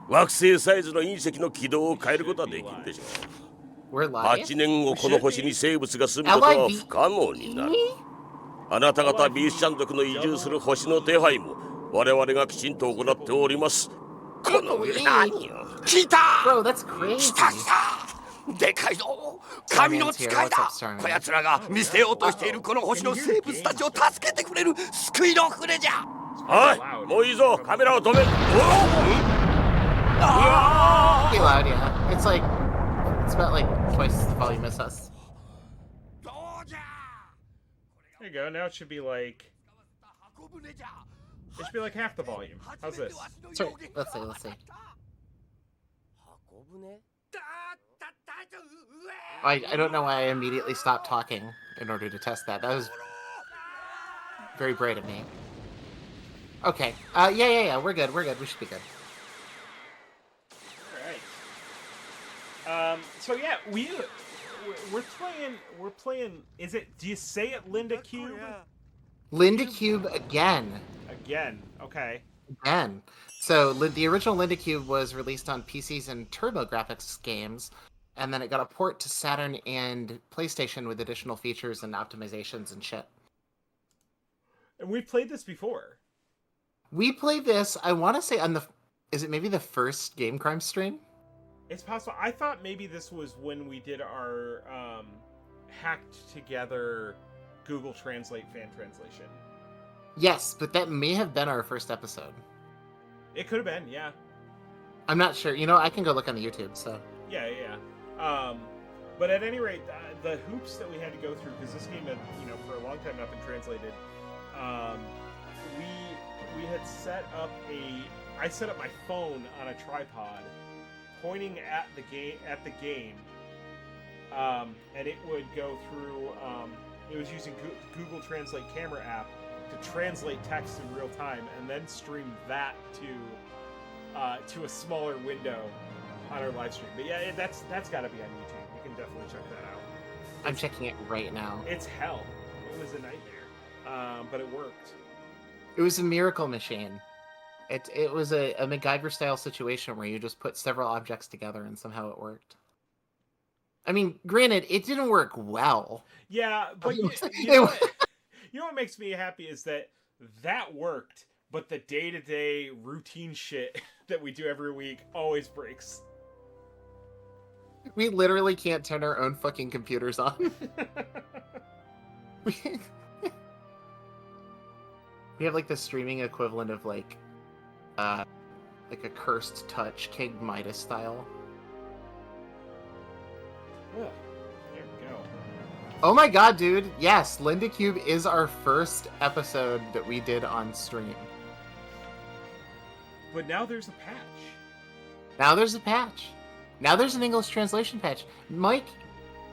惑星サイズの隕石の軌道を変えることはできるでしょう。 We're live? 8年後この星に生物が住むことは不可能になる。あなた方ビースチャン族の移住する星の手配も我々がきちんと行っております。この何よ。来た Bro, that's crazy. 来た来たでかいぞ神の使いだこやつらが見捨てようとしているこの星の生物たちを助けてくれる救いの船じゃ。おい、もういいぞ、カメラを止め。 Pretty loud, yeah. It's like, it's about like twice the volume as us. どうじゃ There you go. Now it should be like half the volume. How's this? Sorry, let's see. I don't know why I immediately stopped talking in order to test that. That was very bright of me. Okay. Yeah. We're good. We should be good. All right. So yeah, we're playing. Is it? Do you say it, Linda Cube? Linda Cube again. Again. Okay. Again. So the original Linda Cube was released on PCs and TurboGrafx games, and then it got a port to Saturn and PlayStation with additional features and optimizations and shit. And we played this before. We played this, I want to say, on the... Is it maybe the first Game Crime stream? It's possible. I thought maybe this was when we did our hacked together Google Translate fan translation. Yes, but that may have been our first episode. It could have been, yeah. I'm not sure. You know, I can go look on the YouTube, so... Yeah. But at any rate, the hoops that we had to go through, because this game had, for a long time not been translated, we had set up I set up my phone on a tripod, pointing at the game, and it would go through. It was using Google Translate camera app to translate text in real time, and then stream that to a smaller window on our live stream. But yeah, that's got to be on YouTube. You can definitely check that out. I'm checking it right now. It's hell. It was a nightmare, but it worked. It was a miracle machine. It was a MacGyver-style situation where you just put several objects together and somehow it worked. I mean, granted, it didn't work well. Yeah, but you know what makes me happy is that worked, but the day-to-day routine shit that we do every week always breaks. We literally can't turn our own fucking computers on. We have like the streaming equivalent of like a cursed touch, King Midas style. Ugh, there we go. Oh my god, dude! Yes, Linda Cube is our first episode that we did on stream. But now there's a patch. Now there's a patch. Now there's an English translation patch. Mike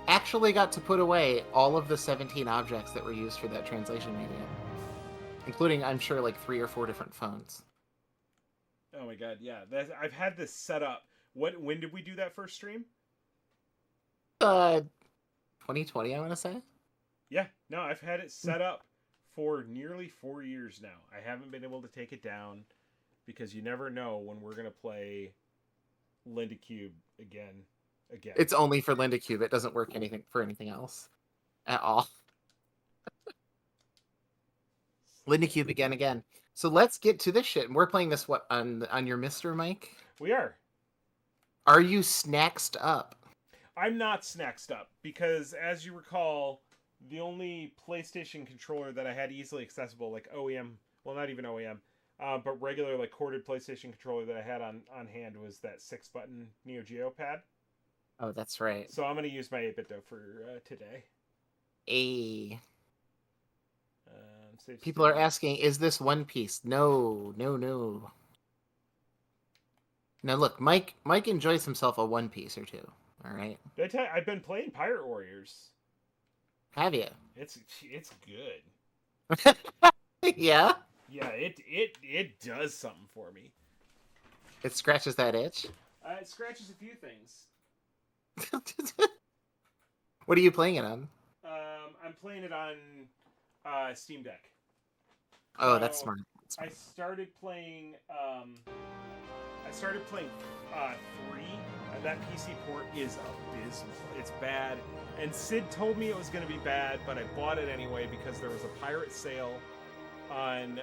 actually got to put away all of the 17 objects that were used for that translation medium. Including, I'm sure, like 3 or 4 different phones. Oh my god, yeah. I've had this set up. When did we do that first stream? 2020, I want to say? Yeah, no, I've had it set up for nearly 4 years now. I haven't been able to take it down because you never know when we're going to play Linda Cube again. It's only for Linda Cube. It doesn't work for anything else at all. Linda Cube again. So let's get to this shit. And we're playing this on your Mr. Mike? We are. Are you snacksed up? I'm not snacksed up because, as you recall, the only PlayStation controller that I had easily accessible, like OEM, well, not even OEM, but regular like corded PlayStation controller that I had on hand was that 6-button Neo Geo pad. Oh, that's right. So I'm going to use my 8BitDo for today. People are asking, is this One Piece? No. Now look, Mike enjoys himself a One Piece or two. All right. Did I tell you, I've been playing Pirate Warriors. Have you? It's good. Yeah. Yeah, it does something for me. It scratches that itch. It scratches a few things. What are you playing it on? I'm playing it on Steam Deck. Oh, that's smart. I started playing I started playing 3, and that PC port is abysmal. It's bad. And Sid told me it was going to be bad, but I bought it anyway because there was a pirate sale on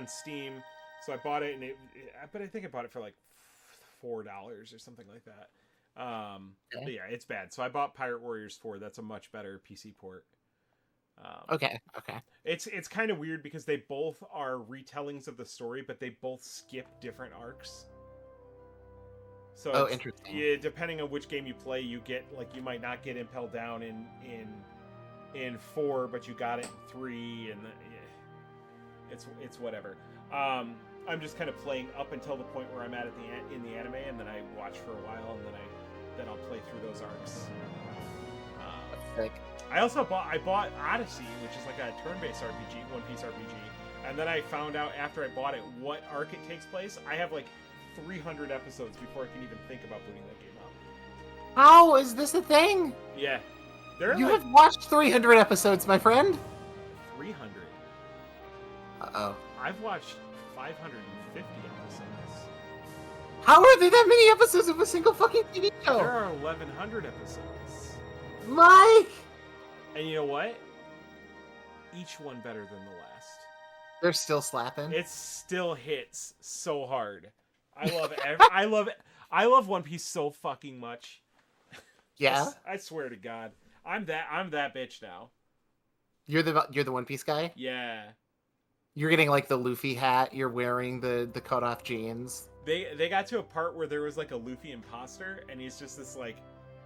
Steam. So I bought it, and but I think I bought it for like $4 or something like that. But yeah, it's bad. So I bought Pirate Warriors 4. That's a much better PC port. Okay. It's kind of weird because they both are retellings of the story, but they both skip different arcs. So interesting. Yeah, depending on which game you play, you get you might not get Impel Down in 4, but you got it in 3, and it's whatever. I'm just kind of playing up until the point where I'm at in the anime, and then I watch for a while, and then I'll play through those arcs. Sick. I bought Odyssey, which is like a turn-based RPG, One Piece RPG, and then I found out after I bought it what arc it takes place. I have like 300 episodes before I can even think about booting that game up. How is this a thing? Yeah, You have watched 300 episodes, my friend. 300. Uh-oh. I've watched 550 episodes. How are there that many episodes of a single fucking TV show? There are 1,100 episodes. Mike! And you know what? Each one better than the last. They're still slapping. It still hits so hard. I love I love One Piece so fucking much. Yeah. I swear to God, I'm that bitch now. You're the One Piece guy. Yeah. You're getting like the Luffy hat. You're wearing the cut off jeans. They got to a part where there was like a Luffy imposter, and he's just this like,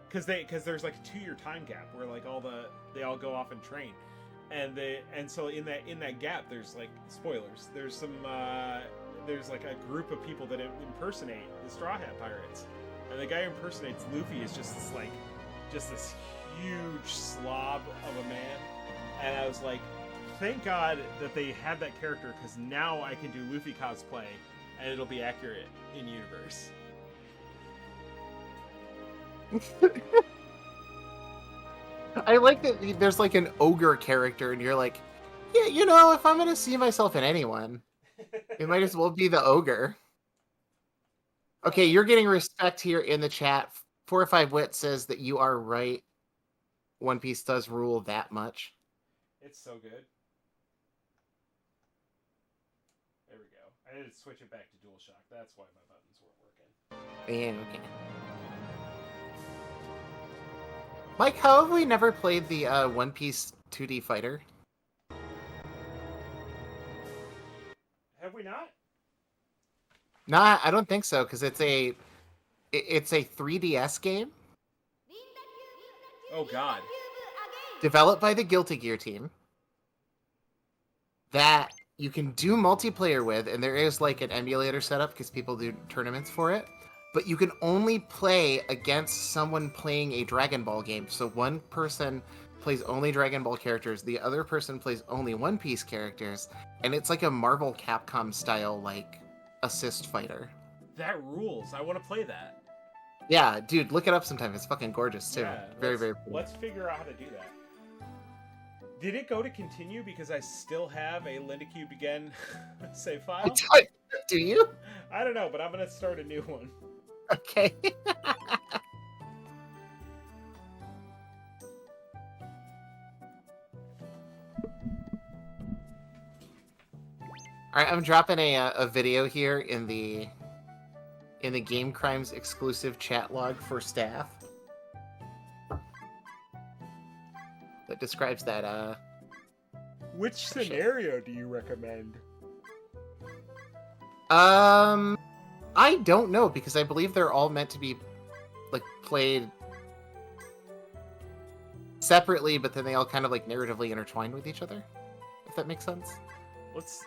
because there's like a 2-year time gap where like they all go off and train, and so in that gap there's like spoilers. There's some there's like a group of people that impersonate the Straw Hat Pirates, and the guy who impersonates Luffy is just this huge slob of a man, and I was like, thank God that they had that character, because now I can do Luffy cosplay and it'll be accurate in universe. I like that there's like an ogre character, and you're like, yeah, you know, if I'm gonna see myself in anyone, it might as well be the ogre. Okay, you're getting respect here in the chat. 4 or 5 Wit says that you are right. One Piece does rule that much. It's so good. There we go. I need to switch it back to DualShock. That's why my buttons weren't working. Yeah, okay. Mike, how have we never played the One Piece 2D fighter? Have we not? Nah, I don't think so, because it's a 3DS game Oh God. developed by the Guilty Gear team that you can do multiplayer with, and there is like an emulator setup because people do tournaments for it, but you can only play against someone playing a Dragon Ball game. So one person plays only Dragon Ball characters, the other person plays only One Piece characters, and it's like a Marvel Capcom style like assist fighter. That rules. I want to play that. Yeah, dude, look it up sometime. It's fucking gorgeous too. Yeah, Very cool. Let's figure out how to do that. Did it go to continue because I still have a Lindicube again save file? Do you? I don't know, but I'm gonna start a new one. Okay. All right, I'm dropping a video here in the Game Crimes exclusive chat log for staff that describes that. Which scenario do you recommend? I don't know, because I believe they're all meant to be like played separately, but then they all kind of like narratively intertwine with each other. If that makes sense. Let's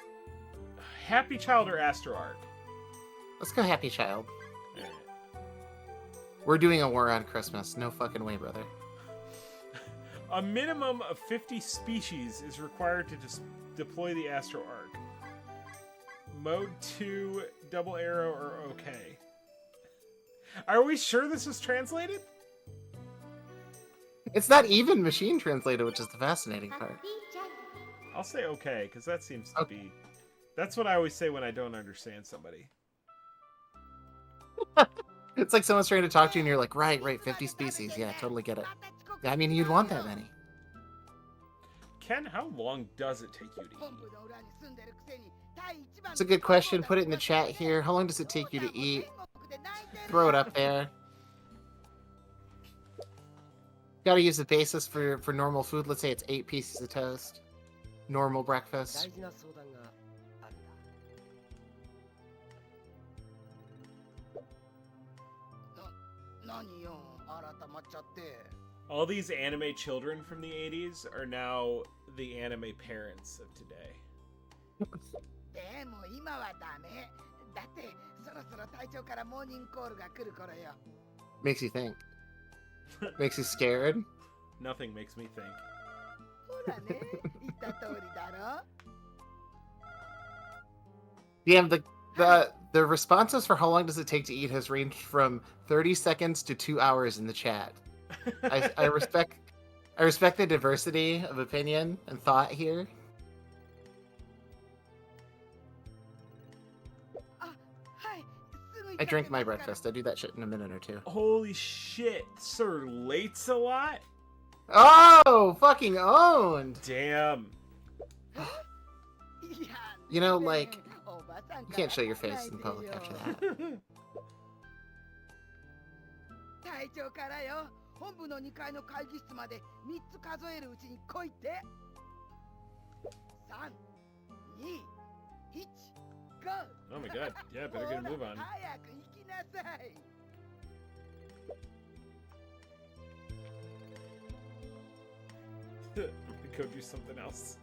Happy Child or Astro Arc? Let's go Happy Child. Alright. We're doing a war on Christmas. No fucking way, brother. A minimum of 50 species is required to deploy the Astro Arc. Mode 2, double arrow, or okay. Are we sure this is translated? It's not even machine translated, which is the fascinating part. I'll say okay, because that seems to be That's what I always say when I don't understand somebody. It's like someone's trying to talk to you and you're like, right, 50 species. Yeah, totally get it. I mean, you'd want that many. Ken, how long does it take you to eat? It's a good question. Put it in the chat here. How long does it take you to eat? Throw it up there. Gotta use the basis for normal food. Let's say it's 8 pieces of toast. Normal breakfast. All these anime children from the 80s are now the anime parents of today. Makes you think. Makes you scared. Nothing makes me think. Yeah, the responses for how long does it take to eat has ranged from 30 seconds to 2 hours in the chat. I respect the diversity of opinion and thought here. I drink my breakfast. I do that shit in a minute or two. Holy shit, Sir Lates-a-lot? Oh, fucking owned! Damn. You know, like, you can't show your face in public after that. Oh my god, yeah, better get a move on. I'm gonna go do something else.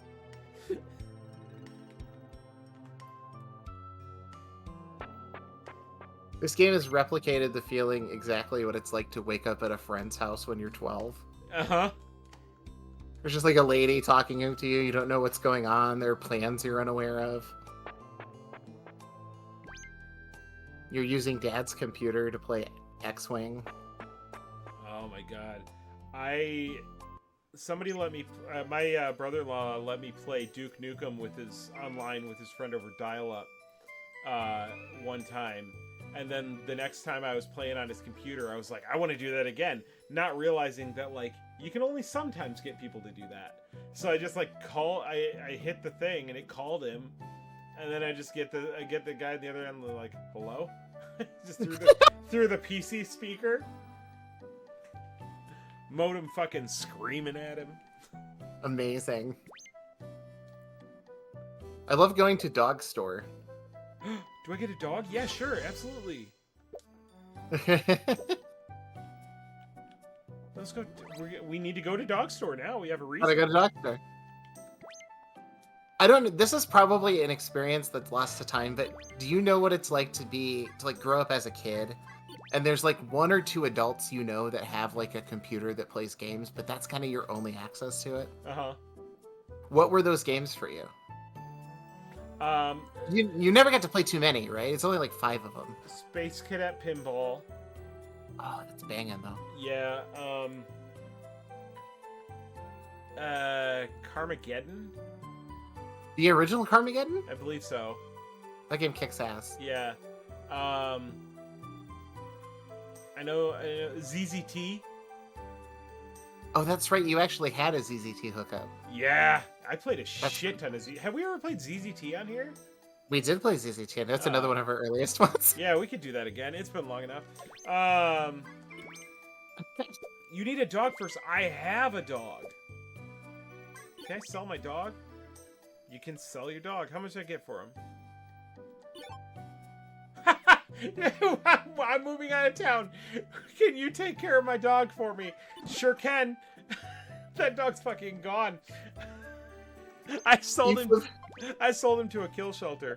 This game has replicated the feeling exactly what it's like to wake up at a friend's house when you're 12. Uh-huh. There's just like a lady talking to you, you don't know what's going on, there are plans you're unaware of. You're using Dad's computer to play X-Wing. Oh my god. Somebody let me, my brother-in-law let me play Duke Nukem online with his friend over dial-up one time. And then the next time I was playing on his computer, I was like, I want to do that again. Not realizing that, like, you can only sometimes get people to do that. So I just, like, I hit the thing and it called him. And then I just get the guy at the other end, like, hello? Just through the PC speaker. Modem fucking screaming at him. Amazing. I love going to dog store. Do I get a dog? Yeah, sure, absolutely. Let's go. We need to go to dog store now. We have a reason. Gotta go to dog store. This is probably an experience that's lost to time, but do you know what it's like to grow up as a kid? And there's like 1 or 2 adults you know that have like a computer that plays games, but that's kind of your only access to it. Uh-huh. What were those games for you? You never got to play too many, right? It's only like 5 of them. Space Cadet Pinball. Oh, that's banging though. Yeah, Carmageddon? The original Carmageddon? I believe so. That game kicks ass. Yeah. I know ZZT. Oh, that's right. You actually had a ZZT hookup. Yeah, I played a shit ton of ZZT. Have we ever played ZZT on here? We did play ZZT, and that's another one of our earliest ones. Yeah, we could do that again. It's been long enough. You need a dog first. I have a dog. Can I sell my dog? You can sell your dog. How much do I get for him? I'm moving out of town. Can you take care of my dog for me? Sure can. That dog's fucking gone. I sold him to a kill shelter.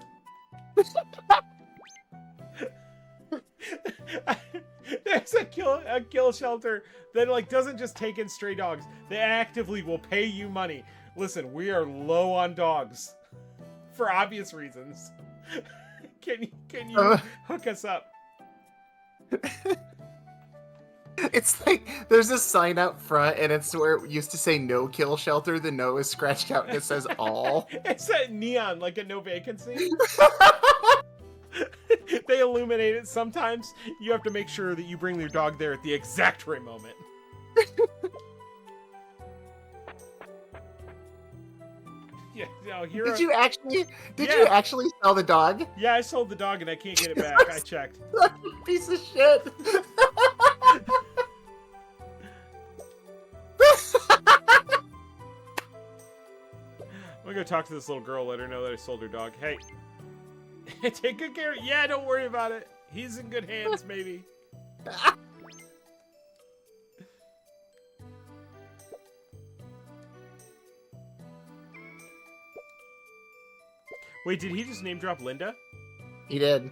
There's a kill shelter that like doesn't just take in stray dogs. They actively will pay you money. Listen, we are low on dogs for obvious reasons. Can you hook us up? It's like there's a sign out front, and it's where it used to say "No Kill Shelter." The "No" is scratched out, and it says "All." It's that neon, like a no vacancy. They illuminate it. Sometimes you have to make sure that you bring your dog there at the exact right moment. Yeah, no, Hero... Did you actually sell the dog? Yeah, I sold the dog and I can't get it back. I checked. Piece of shit. I'm gonna go talk to this little girl, let her know that I sold her dog. Hey, take good care. Yeah, don't worry about it. He's in good hands, maybe. Wait, did he just name drop Linda? He did.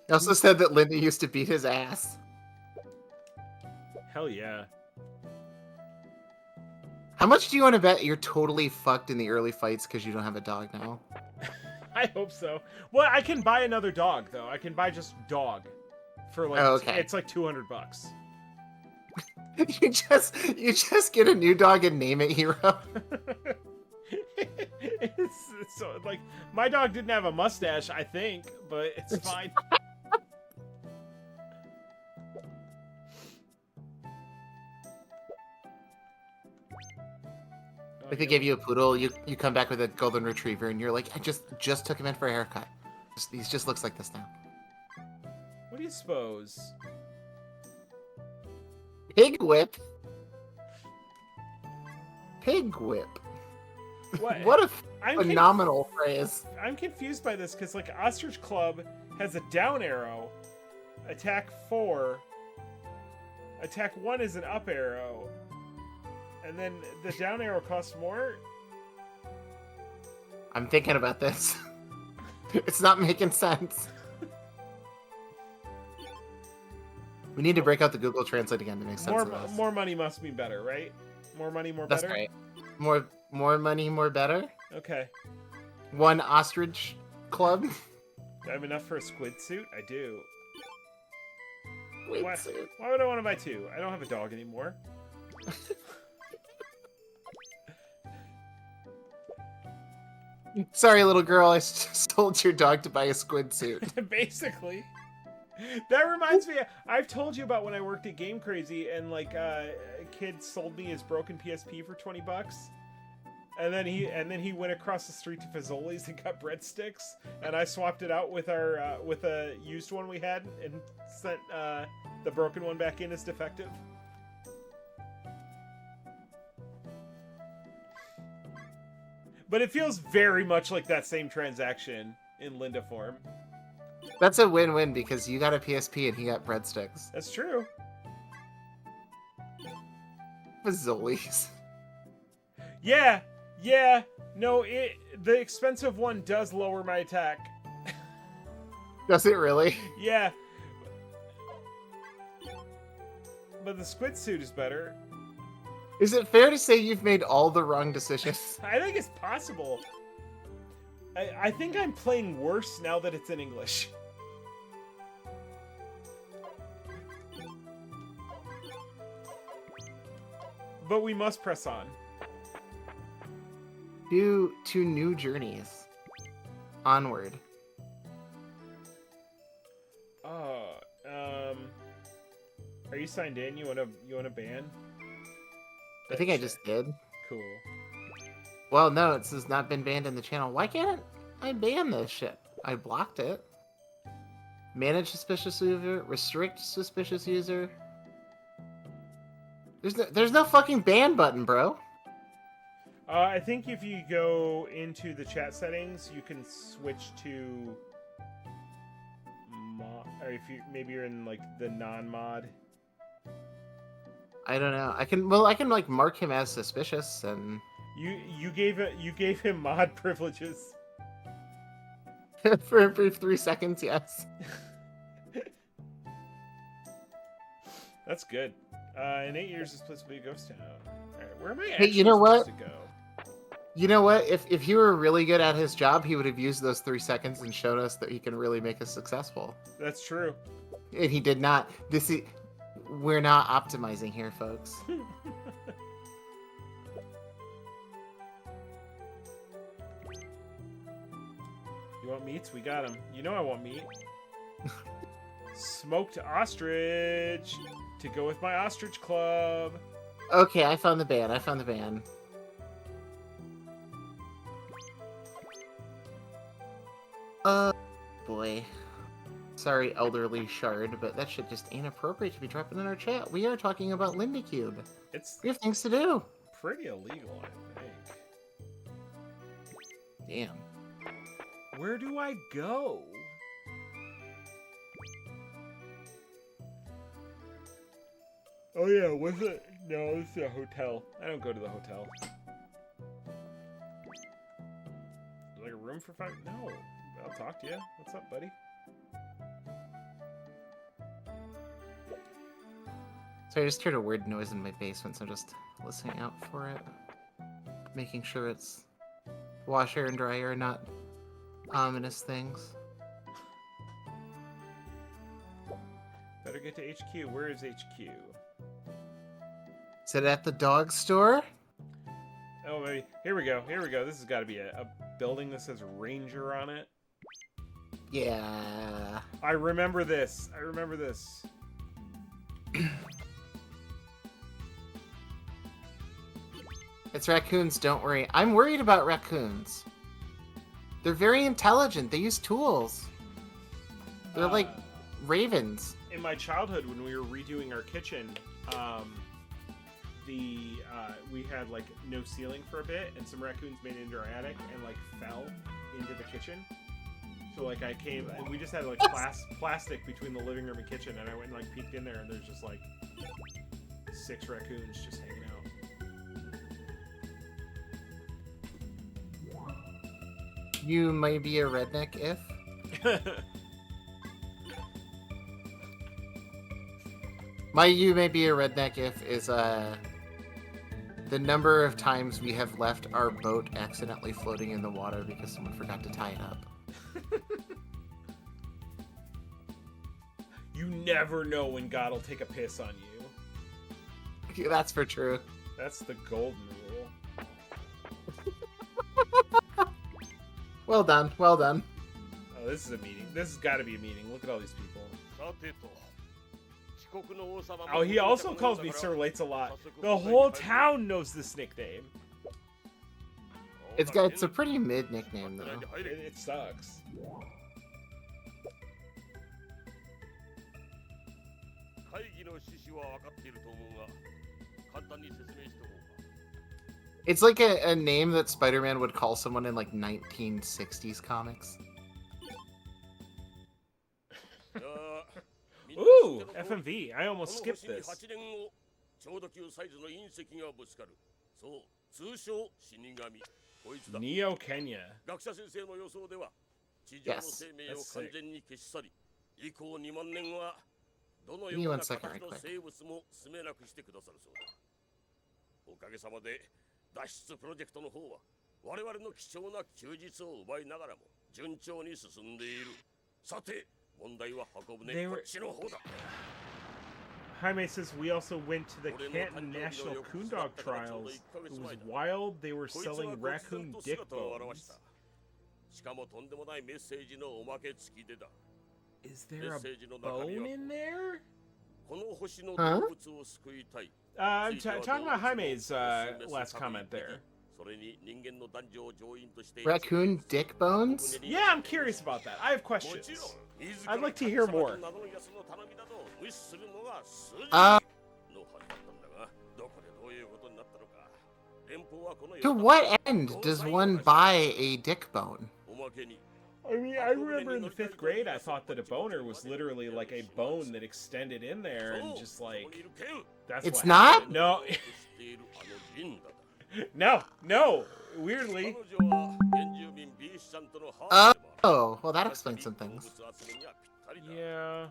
He also said that Linda used to beat his ass. Hell yeah. How much do you want to bet you're totally fucked in the early fights because you don't have a dog now? I hope so. Well, I can buy another dog though. I can buy just dog for like it's like $200. You just get a new dog and name it Hero. it's so, like my dog didn't have a mustache, I think, but it's fine. If they give you a poodle, you come back with a golden retriever, and you're like, I just took him in for a haircut. He just looks like this now. What do you suppose? Pig whip. Pig whip. What a phenomenal phrase. I'm confused by this because like Ostrich Club has a down arrow, attack 4, attack 1 is an up arrow. And then the down arrow costs more? I'm thinking about this. It's not making sense. We need to break out the Google Translate again to make sense of this. More money must be better, right? More money, more That's better? right. More money, more better? Okay. One Ostrich Club? Do I have enough for a squid suit? I do. Why would I want to buy 2? I don't have a dog anymore. Sorry, little girl, I sold your dog to buy a squid suit. Basically. That reminds me, I've told you about when I worked at Game Crazy and like a kid sold me his broken PSP for $20. And then he went across the street to Fazoli's and got breadsticks, and I swapped it out with our with a used one we had and sent the broken one back in as defective. But it feels very much like that same transaction in Linda form. That's a win-win because you got a PSP and he got breadsticks. That's true. Fazoli's. Yeah. No, the expensive one does lower my attack. Does it really? Yeah. But the squid suit is better. Is it fair to say you've made all the wrong decisions? I think it's possible. I think I'm playing worse now that it's in English. But we must press on. To new journeys. Onward. Are you signed in? You wanna ban? I think I just did. Cool. Well, no, it says not been banned in the channel. Why can't I ban this shit? I blocked it. Manage suspicious user, restrict suspicious user. There's no fucking ban button, bro. I think if you go into the chat settings, you can switch to mod, or if maybe you're in like the non-mod. I don't know. I can like mark him as suspicious and you gave him mod privileges. for a brief 3 seconds, yes. That's good. In 8 years, this place will be a ghost town. Alright, where am I Hey, you know what? supposed to go? You know what? If he were really good at his job, he would have used those 3 seconds and shown us that he can really make us successful. That's true. And he did not. We're not optimizing here, folks. You want meats? We got them. You know I want meat. Smoked ostrich to go with my ostrich club. Okay, I found the ban. Boy. Sorry, elderly shard, but that shit just ain't appropriate to be dropping in our chat. We are talking about LindaCube. It's We have things to do. pretty illegal, I think. Damn. Where do I go? Oh yeah, was it? No, this is a hotel. I don't go to the hotel. Like a room for 5? No. I'll talk to you. What's up, buddy? Sorry, I just heard a weird noise in my basement, so I'm just listening out for it. Making sure it's washer and dryer, not ominous things. Better get to HQ. Where is HQ? Is it at the dog store? Oh, maybe. Here we go. Here we go. This has got to be a building that says Ranger on it. Yeah. I remember this. I remember this. It's raccoons, don't worry. I'm worried about raccoons. They're very intelligent. They use tools. They're like ravens. In my childhood, when we were redoing our kitchen, we had like no ceiling for a bit, and some raccoons made it into our attic and like fell into the kitchen. So like I came and we just had like plastic between the living room and kitchen, and I went and like peeked in there, and there's just like 6 raccoons just hanging out. You might be a redneck if. My you may be a redneck if is the number of times we have left our boat accidentally floating in the water because someone forgot to tie it up. You never know when God will take a piss on you. That's for true. That's the golden rule. Well done, well done. Oh, this is a meeting. This has got to be a meeting. Look at all these people. Oh, he also calls me Sir Lates a lot. The whole town knows this nickname. It's a pretty mid nickname though. It sucks. It's like a name that Spider-Man would call someone in like 1960s comics. Ooh, FMV. I almost skipped this. Neo Kenya. Yes. That's sick. Give me 1 second right quick. おかげさまで脱出プロジェクトの方は我々の貴重な休日を奪いながらも順調に進んでいる。さて、問題は箱舟こっちの方だ。 Jaime says we also went to the Canton National Coon Dog Trials. It was wild. They were selling raccoon dick bones. しかもとんでもないメッセージのおまけ付きでだ。 Is there a bone in there? この星の動物を救いたい。 I'm talking about Jaime's last comment there. Raccoon dick bones? Yeah, I'm curious about that. I have questions. I'd like to hear more. To what end does one buy a dick bone? I mean, I remember in the 5th grade, I thought that a boner was literally like a bone that extended in there and just like... That's It's what not? happened. No. No. Weirdly. Oh, well that explains some things. Yeah.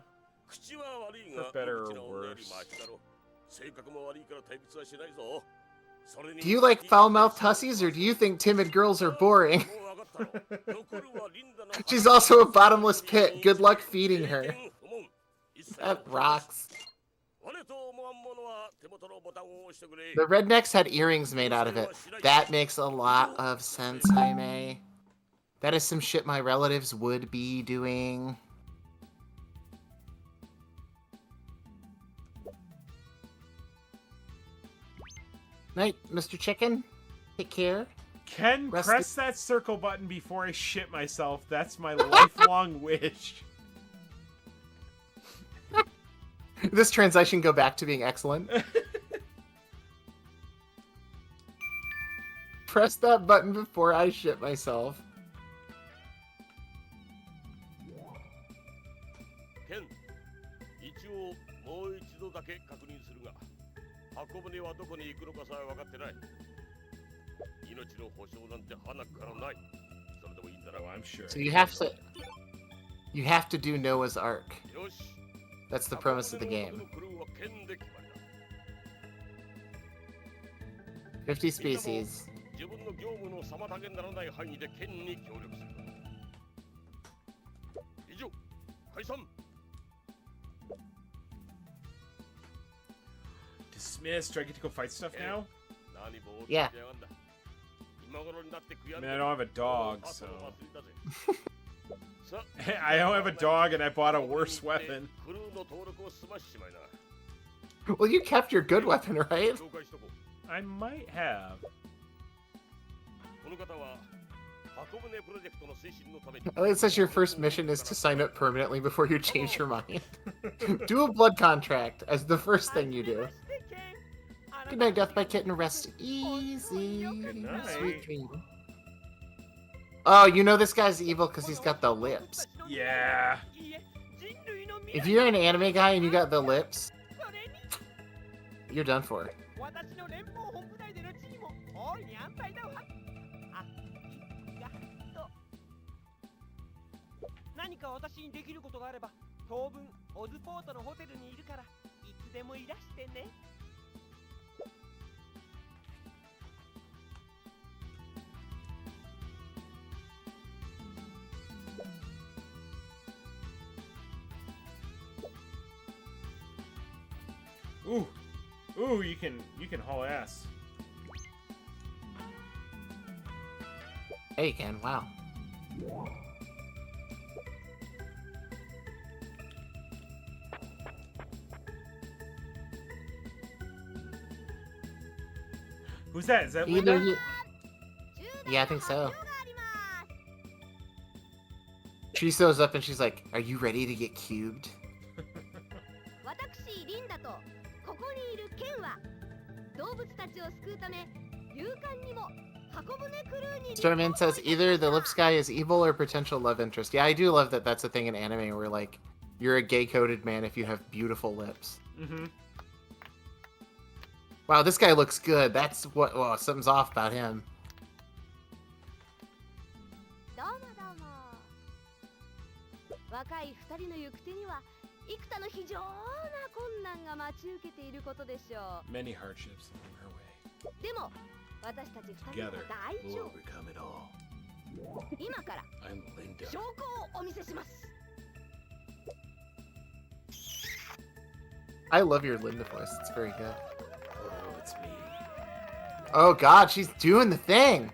For better or worse. Do you like foul-mouthed hussies, or do you think timid girls are boring? She's also a bottomless pit. Good luck feeding her. That rocks. 我と思わんものは手元のボタンを押してくれ。 The rednecks had earrings made out of it. That makes a lot of sense, Jaime. That is some shit my relatives would be doing. Night, Mr. Chicken. Take care. Ken, Rusty- press that circle button before I shit myself. That's my lifelong wish. This translation go back to being excellent. Press that button before I shit myself. ケン、一応もう一度だけ確認するが、箱舟はどこに行くのかさえ分かってない。命の保証なんて花からない。それでもいいんだな。 Oh, I'm sure. So you have to do Noah's Ark. よし。 That's the premise of the game. 50 species. 自分の業務の妨げにならない範囲で県に協力する。以上、解散。 Dismissed. Do I get to go fight stuff now? Yeah. I mean, I don't have a dog, so... I don't have a dog, and I bought a worse weapon. Well, you kept your good weapon, right? I might have. It says your first mission is to sign up permanently before you change your mind. Do a blood contract as the first thing you do. Good night, Death by Kitten. Rest easy. night. Sweet dream. Oh, you know this guy's evil because he's got the lips. Yeah. If you're an anime guy and you got the lips, you're done for. 私の連邦本部内での地位も大いに安泰だわ。あ、やっと。何か私にできることがあれば、当分オズポートのホテルにいるから、いつでもいらしてね。Ooh. Ooh, you can haul ass. Hey, Ken, wow. Who's that? Is that Either Linda? you... Yeah, I think so. She shows up and she's like, "Are you ready to get cubed?" 私リンダとここにいるケンは動物たちを救うため勇敢にも箱舟クルーに Starman says either the lips guy is evil or potential love interest. Yeah, I do love that that's a thing in anime where, like, you're a gay-coded man if you have beautiful lips. Mm-hmm. Wow, this guy looks good. That's what... Whoa, something's off about him. どうもどうも若い二人の行く手には幾多の非常な困難が待ち受けていることでしょ Many hardships along her way. うでも私たち二人は Together, 大 we'll 丈夫 overcome it all. 今から I'm Linda. 証拠をお見せします I love your Linda voice. It's very good. Oh, it's me. Oh, God, she's doing the thing!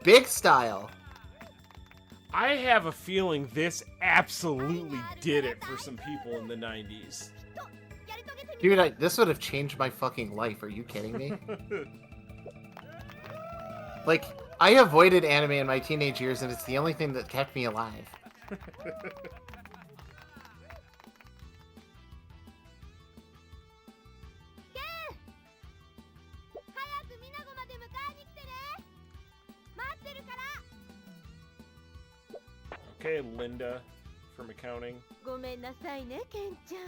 Big style! I have a feeling this absolutely did it for some people in the 90s. やり遂げてみ Dude, this would have changed my fucking life. Are you kidding me? Like, I avoided anime in my teenage years, and it's the only thing that kept me alive. 早くミナゴまで迎えに来てね待ってるから Okay, Linda from accounting. ごめんなさいねケンちゃ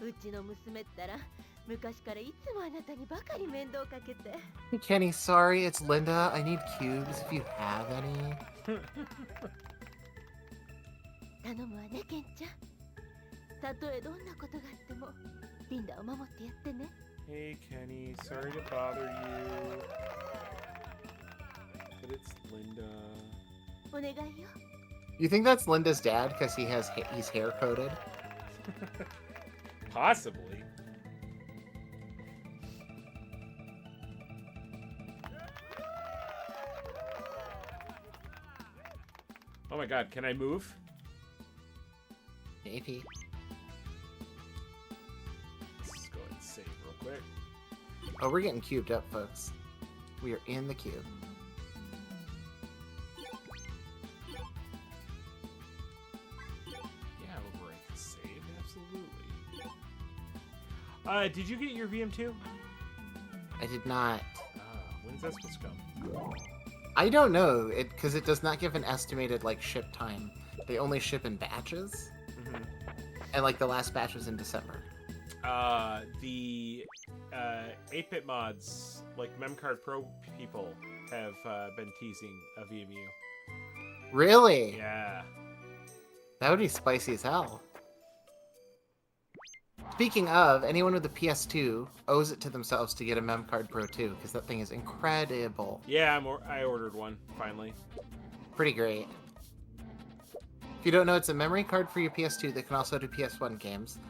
んうちの娘ったら昔からいつもあなたにばかり面倒かけて Hey, Kenny, sorry, it's Linda. I need cubes if you have any. 頼むわねケンちゃんたとえどんなことがあってもリンダを守ってやってね Hey, Kenny, sorry to bother you. But it's Linda. お願いよ You think that's Linda's dad because he's hair coded? Possibly. Oh my god, can I move? Maybe. Let's go ahead and save real quick. Oh, we're getting cubed up, folks. We are in the cube. Yeah, overwrite the save, absolutely. Did you get your VM2? I did not. When's that supposed to come? I don't know, because it does not give an estimated like ship time. They only ship in batches, and like the last batch was in December. The 8-bit mods, like Memcard Pro people, have been teasing a VMU. Really? Yeah. That would be spicy as hell. Speaking of, anyone with a PS2 owes it to themselves to get a Memcard Pro 2, because that thing is incredible. Yeah, I ordered one, finally. Pretty great. If you don't know, it's a memory card for your PS2 that can also do PS1 games.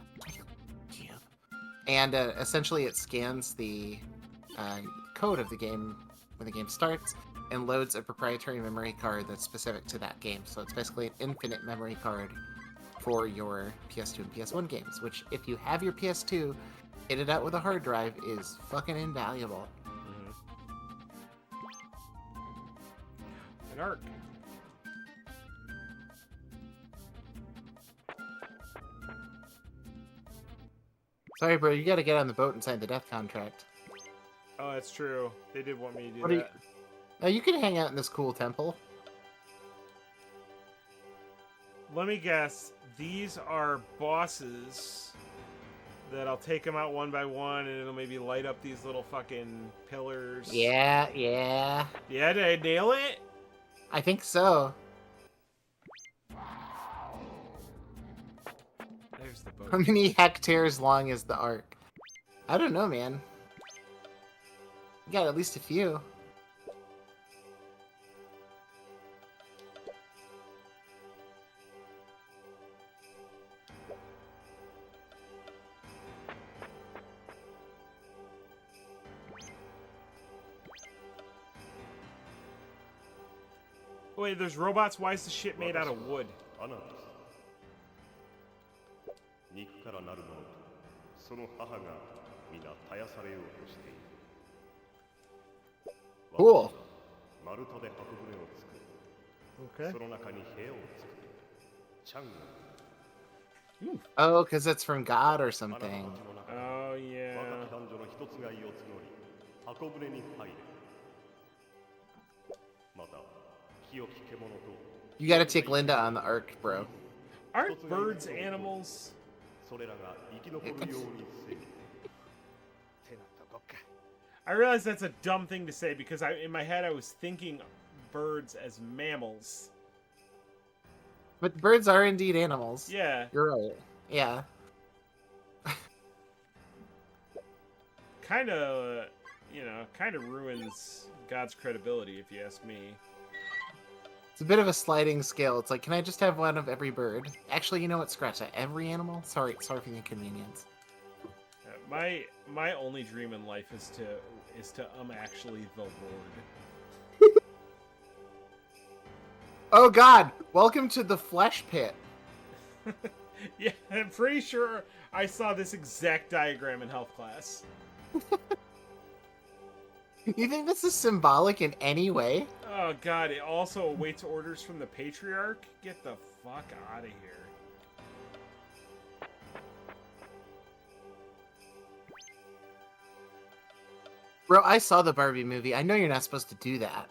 And essentially it scans the code of the game when the game starts and loads a proprietary memory card that's specific to that game. So it's basically an infinite memory card for your PS2 and PS1 games, which if you have your PS2 kitted out with a hard drive is fucking invaluable. An ARC. Sorry, bro, you gotta get on the boat and sign the death contract. Oh, that's true. They did want me to do What are that. Now you can hang out in this cool temple. Let me guess. These are bosses that I'll take them out one by one, and it'll maybe light up these little fucking pillars. Yeah. Yeah, did I nail it? I think so. There's the How boat. many hectares long is the arc? I don't know, man. You got at least a few. Wait, there's robots? Why is the shit made out of wood? アナです。肉からなるものとその母が皆絶やされようとしている。 Cool. マルタで箱舟を作る。 Okay. その中に部屋を作る。チャンが Oh, because it's from God or あなたたち something. の中に Oh, 若 yeah. き男女の一つがいを募り箱舟に入れ。また清き獣と You gotta take Linda on the arc, bro. Aren't birds animals? それらが生き残るようにせよ。 I realize that's a dumb thing to say because in my head I was thinking birds as mammals. But birds are indeed animals. Yeah. You're right. Yeah. Kind of, kind of ruins God's credibility if you ask me. It's a bit of a sliding scale. It's like, can I just have one of every bird? Actually, you know what? Scratch that. Every animal? Sorry for the inconvenience. My only dream in life is to actually the Lord. Oh God! Welcome to the flesh pit. Yeah, I'm pretty sure I saw this exact diagram in health class. You think this is symbolic in any way? Oh God! It also awaits orders from the patriarch. Get the fuck out of here. Bro, I saw the Barbie movie. I know you're not supposed to do that.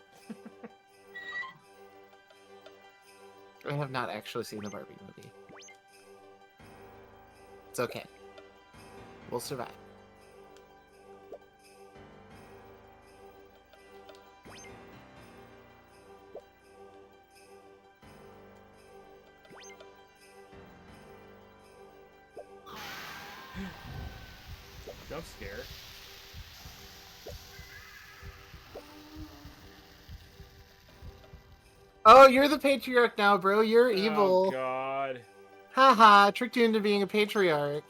I have not actually seen the Barbie movie. It's okay. We'll survive. Jump scare. Oh, you're the patriarch now, bro. You're Oh evil. God. Haha, tricked you into being a patriarch.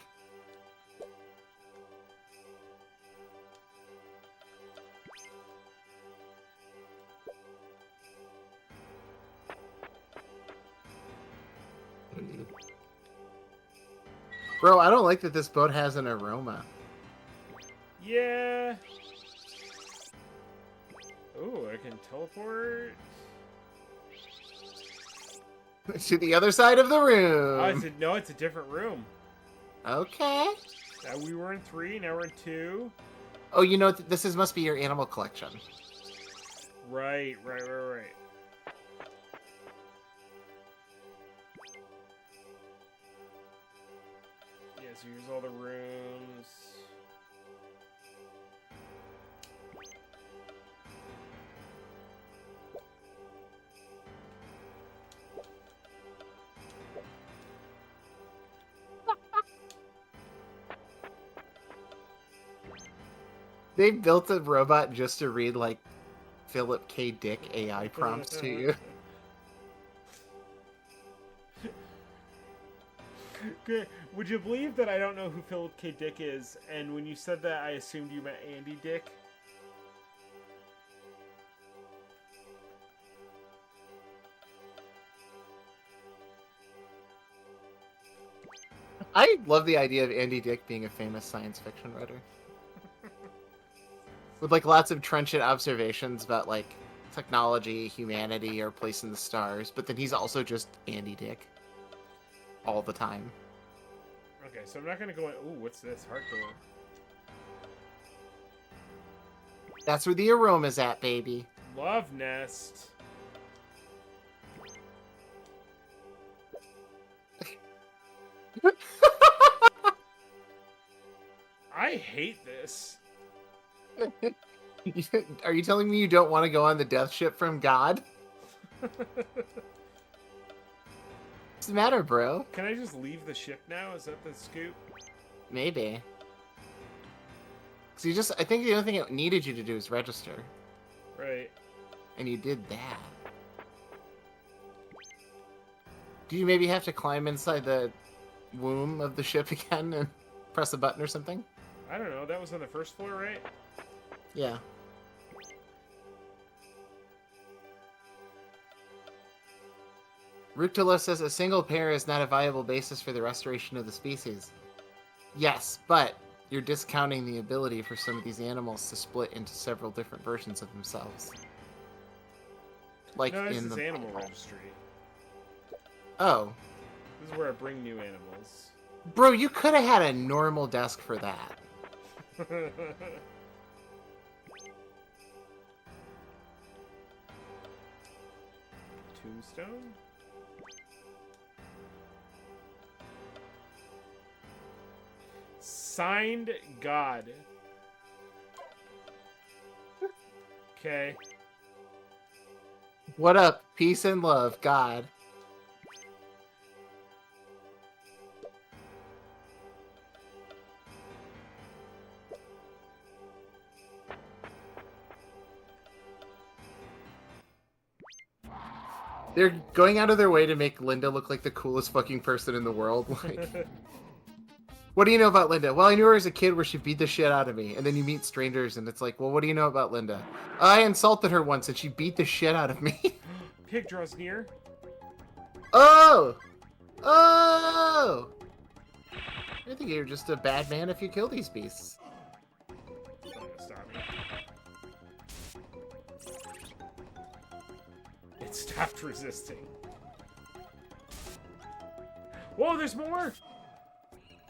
Bro, I don't like that this boat has an aroma. Yeah. Ooh, I can teleport. To the other side of the Oh, room. it's a different room. Okay. We were in 3, now we're in 2. Oh, you know, must be your animal collection. Right. Yeah, so here's all the rooms. They built a robot just to read, like, Philip K. Dick AI prompts to you. Good. Would you believe that I don't know who Philip K. Dick is, and when you said that, I assumed you meant Andy Dick? I love the idea of Andy Dick being a famous science fiction writer. With, like, lots of trenchant observations about, like, technology, humanity, or place in the stars, but then he's also just Andy Dick. All the time. Okay, so I'm not gonna go in... Ooh, what's this? Heart door. That's where the aroma's at, baby. Love nest. I hate this. Are you telling me you don't want to go on the death ship from God? What's the matter, bro? Can I just leave the ship now? Is that the scoop? Maybe. Cause I think the only thing it needed you to do is register. Right. And you did that. Do you maybe have to climb inside the womb of the ship again and press a button or something? I don't know. That was on the first floor, right? Yeah. Ructolo says a single pair is not a viable basis for the restoration of the species. Yes, but you're discounting the ability for some of these animals to split into several different versions of themselves. Like No, this in is the animal registry. Oh. This is where I bring new animals. Bro, you could have had a normal desk for that. Tombstone? Signed God. Okay. What up? Peace and love, God. They're going out of their way to make Linda look like the coolest fucking person in the world. Like, what do you know about Linda? Well, I knew her as a kid where she beat the shit out of me. And then you meet strangers and it's like, well, what do you know about Linda? I insulted her once and she beat the shit out of me. Pig draws near. Oh! Oh! I think you're just a bad man if you kill these beasts. It's not gonna stop me. It stopped resisting. Whoa, there's more!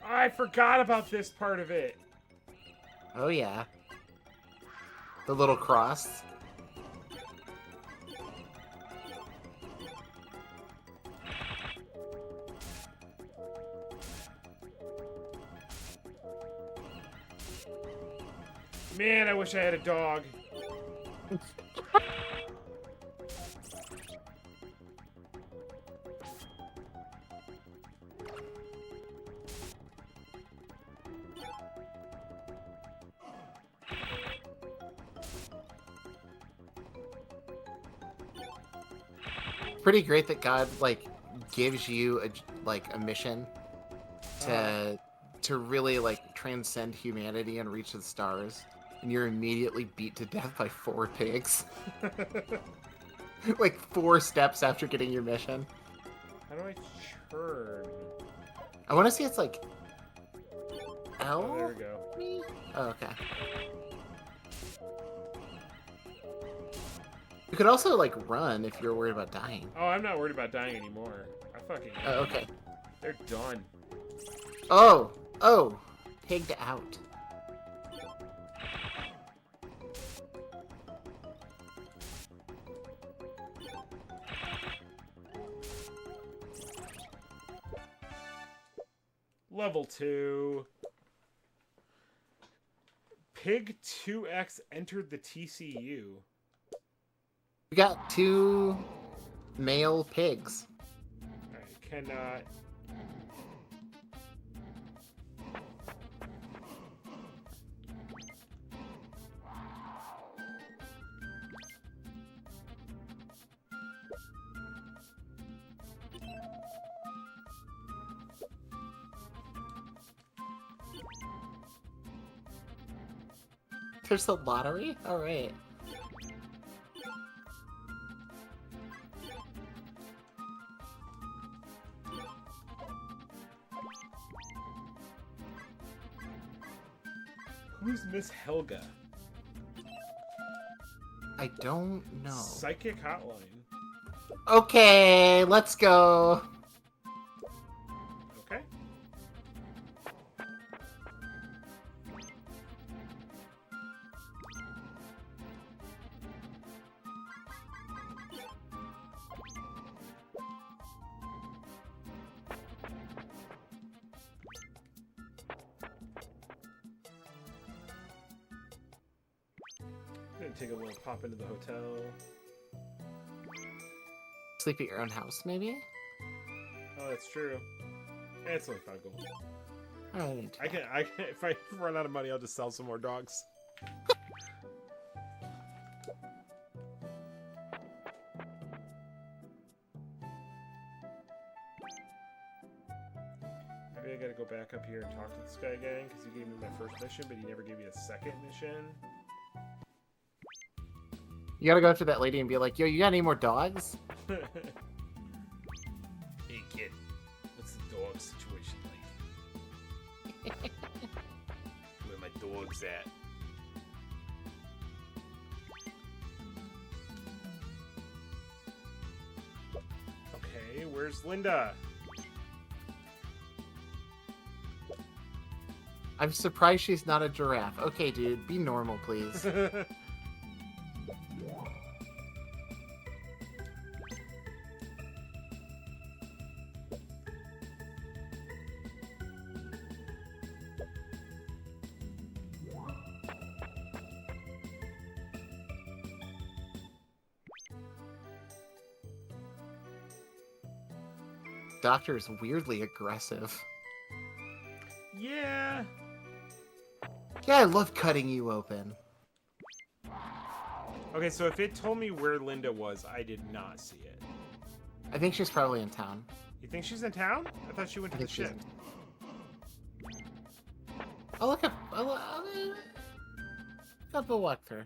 I forgot about this part of it. Oh, yeah. The little cross. Man, I wish I had a dog. Pretty great that God, like, gives you a mission to really like transcend humanity and reach the stars, and you're immediately beat to death by 4 pigs. Like 4 steps after getting your mission. How do I turn? I want to see it's like L. Oh, there we go. Oh, okay. You could also like run if you're worried about dying. Oh, I'm not worried about dying anymore. I fucking. Oh, okay. They're done. Oh, pigged out. Level 2. Pig 2X entered the TCU. We got 2 male pigs. Alright, cannot. There's a lottery? Alright. Who's Miss Helga? I don't know. Psychic Hotline. Okay, let's go. Okay. Gonna take a little pop into the hotel. Sleep at your own house, maybe? Oh, that's true. It's only 5 gold. Alright. I can. If I run out of money, I'll just sell some more dogs. Maybe I gotta go back up here and talk to this guy again, because he gave me my first mission, but he never gave me a second mission. You gotta go up to that lady and be like, yo, you got any more dogs? Hey kid, what's the dog situation like? Where my dog's at? Okay, where's Linda? I'm surprised she's not a giraffe. Okay, dude, be normal, please. Doctor is weirdly aggressive. Yeah. Yeah, I love cutting you open. Okay, so if it told me where Linda was, I did not see it. I think she's probably in town. You think she's in town? I thought she went to the ship. I'll look up. I'll up a walkthrough.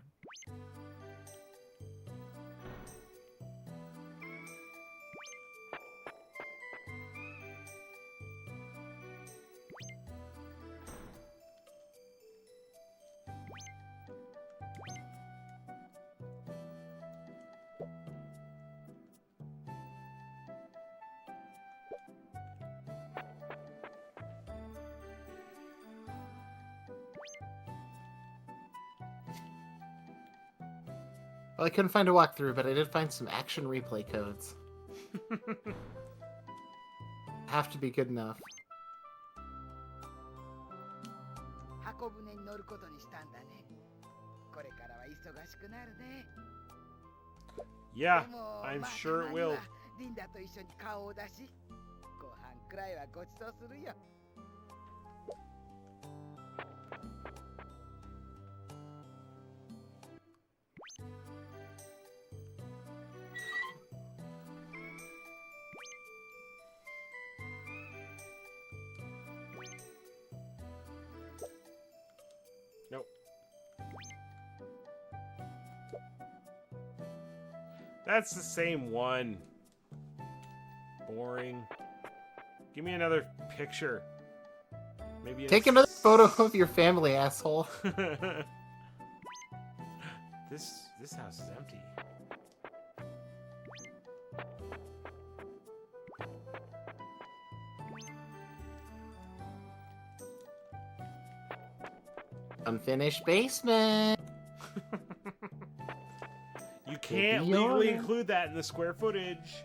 Well, I couldn't find a walkthrough, but I did find some action replay codes. Have to be good enough. Yeah, I'm sure it will. That's the same one. Boring. Give me another picture. Maybe Take another photo of your family, asshole. This house is empty. Unfinished basement. You can't Maybe legally you're- include that in the square footage.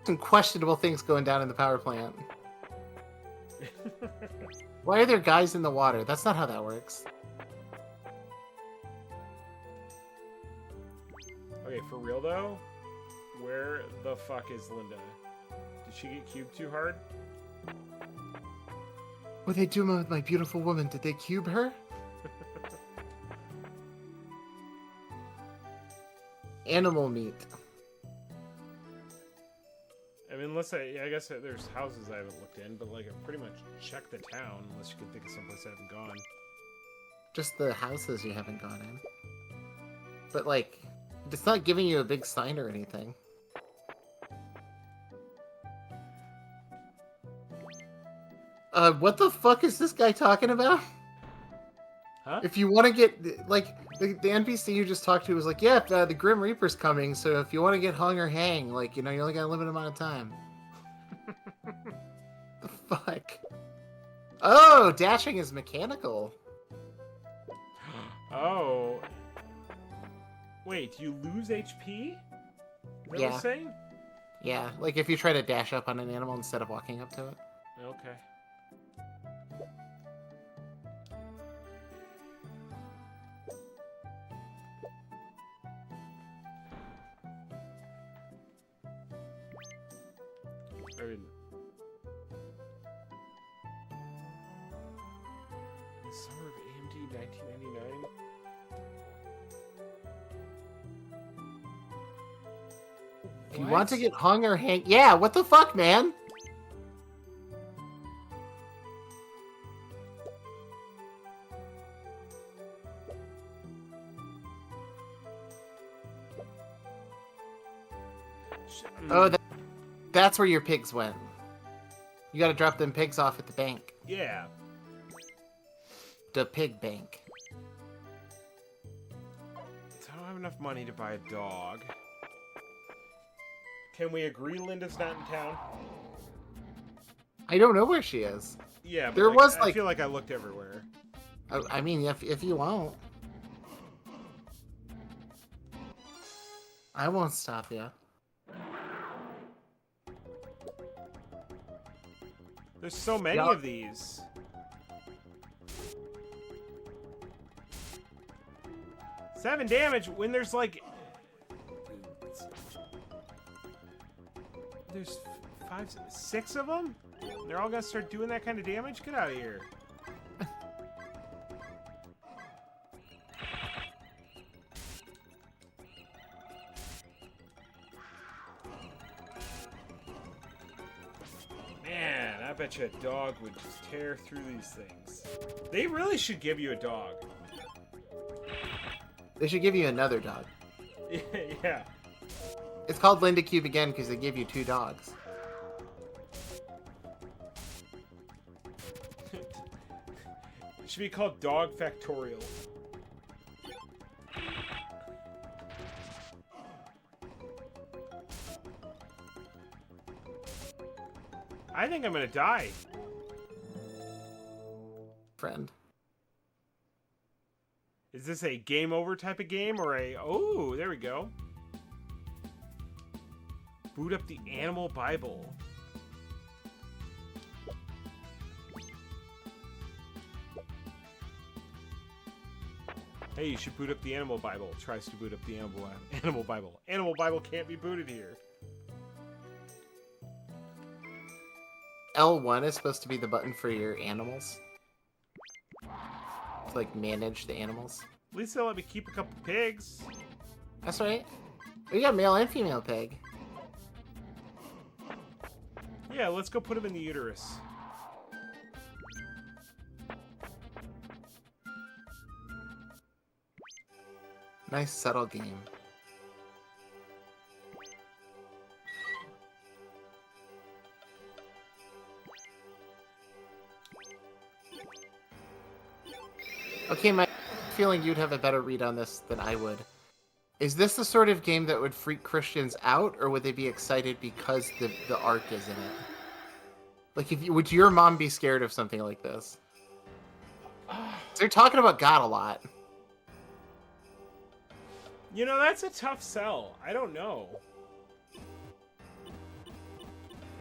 Some questionable things going down in the power plant. Why are there guys in the water? That's not how that works. Okay, for real though, where the fuck is Linda? Did she get cubed too hard? What are they doing with my beautiful woman? Did they cube her? Animal meat. I mean, unless I guess there's houses I haven't looked in, but like I've pretty much checked the town, unless you can think of someplace I haven't gone. Just the houses you haven't gone in. But like, it's not giving you a big sign or anything. What the fuck is this guy talking about? Huh? If you want to get, like, the NPC you just talked to was like, yeah, the Grim Reaper's coming, so if you want to get hung or hang, like, you know, you only got a limited amount of time. The fuck? Oh, dashing is mechanical. Oh. Wait, do you lose HP? Is that what Yeah. it's saying? Yeah, like if you try to dash up on an animal instead of walking up to it. Okay. I mean, in the summer of AMD 1999. If you want to get hung or hang, yeah, what the fuck, man? Oh, that's where your pigs went. You gotta drop them pigs off at the bank. Yeah. The pig bank. So I don't have enough money to buy a dog. Can we agree Linda's not in town? I don't know where she is. Yeah, but There was, I like- feel like I looked everywhere. I mean, if you won't. I won't stop you. There's so many Yeah. of these. Seven damage when there's like... There's five, six of them? They're all gonna start doing that kind of damage? Get out of here. Man, I bet you a dog would just tear through these things. They really should give you a dog. They should give you another dog. Yeah. It's called Linda Cube again because they give you 2 dogs. It should be called Dog Factorial. I think I'm gonna die. Friend. Is this a game over type of game or a... Oh, there we go. Boot up the Animal Bible. Hey, you should boot up the Animal Bible. Tries to boot up the Animal Bible. Animal Bible can't be booted here. L1 is supposed to be the button for your animals. To, like, manage the animals. At least they'll let me keep a couple pigs. That's right. We got male and female pig. Yeah, let's go put him in the uterus. Nice subtle game. Okay, my feeling you'd have a better read on this than I would. Is this the sort of game that would freak Christians out, or would they be excited because the art is in it? Like, would your mom be scared of something like this? They're talking about God a lot. You know, that's a tough sell. I don't know.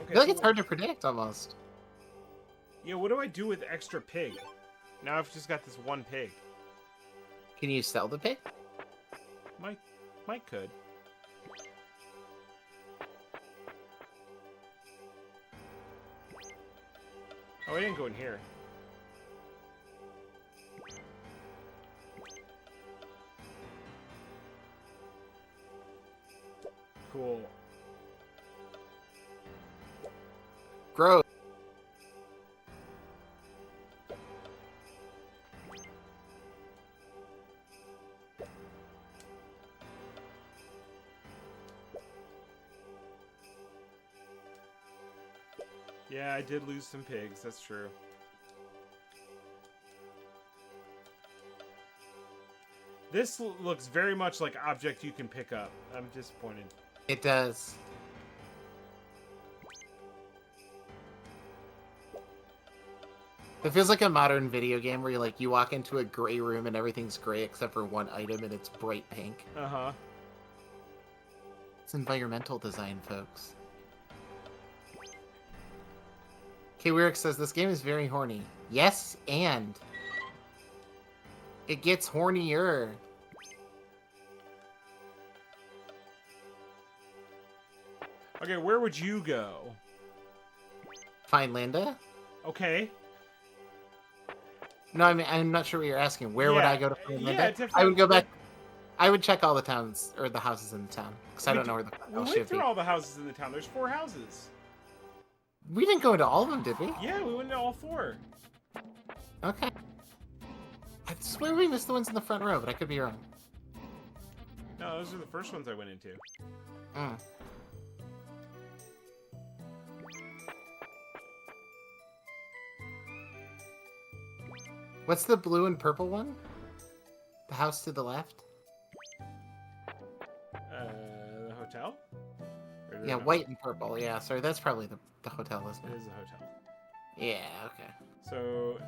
I feel like it's hard to predict, almost. Yeah, what do I do with extra pig? Now I've just got this one pig. Can you sell the pig? Mike could. Oh, I didn't go in here. Cool. Gross. Yeah, I did lose some pigs, that's true. This looks very much like object you can pick up. I'm disappointed. It does. It feels like a modern video game where you walk into a gray room and everything's gray except for one item and it's bright pink. Uh-huh. It's environmental design, folks. K Weirk says this game is very horny. Yes, and it gets hornier. Okay, where would you go? Find Linda? Okay. No, I mean, I'm not sure what you're asking. Where would I go to find Linda? to I would go find- back. I would check all the towns, or the houses in the town, because I We don't know where the We hell went should be. through all the houses in the town. There's 4 houses. We didn't go into all of them, did we? Yeah, we went into all 4. Okay. I swear we missed the ones in the front row, but I could be wrong. No, those are the first ones I went into. Mm. What's the blue and purple one? The house to the left? The hotel? Or Yeah, the- white and purple. Yeah, sorry, that's probably the hotel, isn't It it? is a hotel. Yeah, okay. So,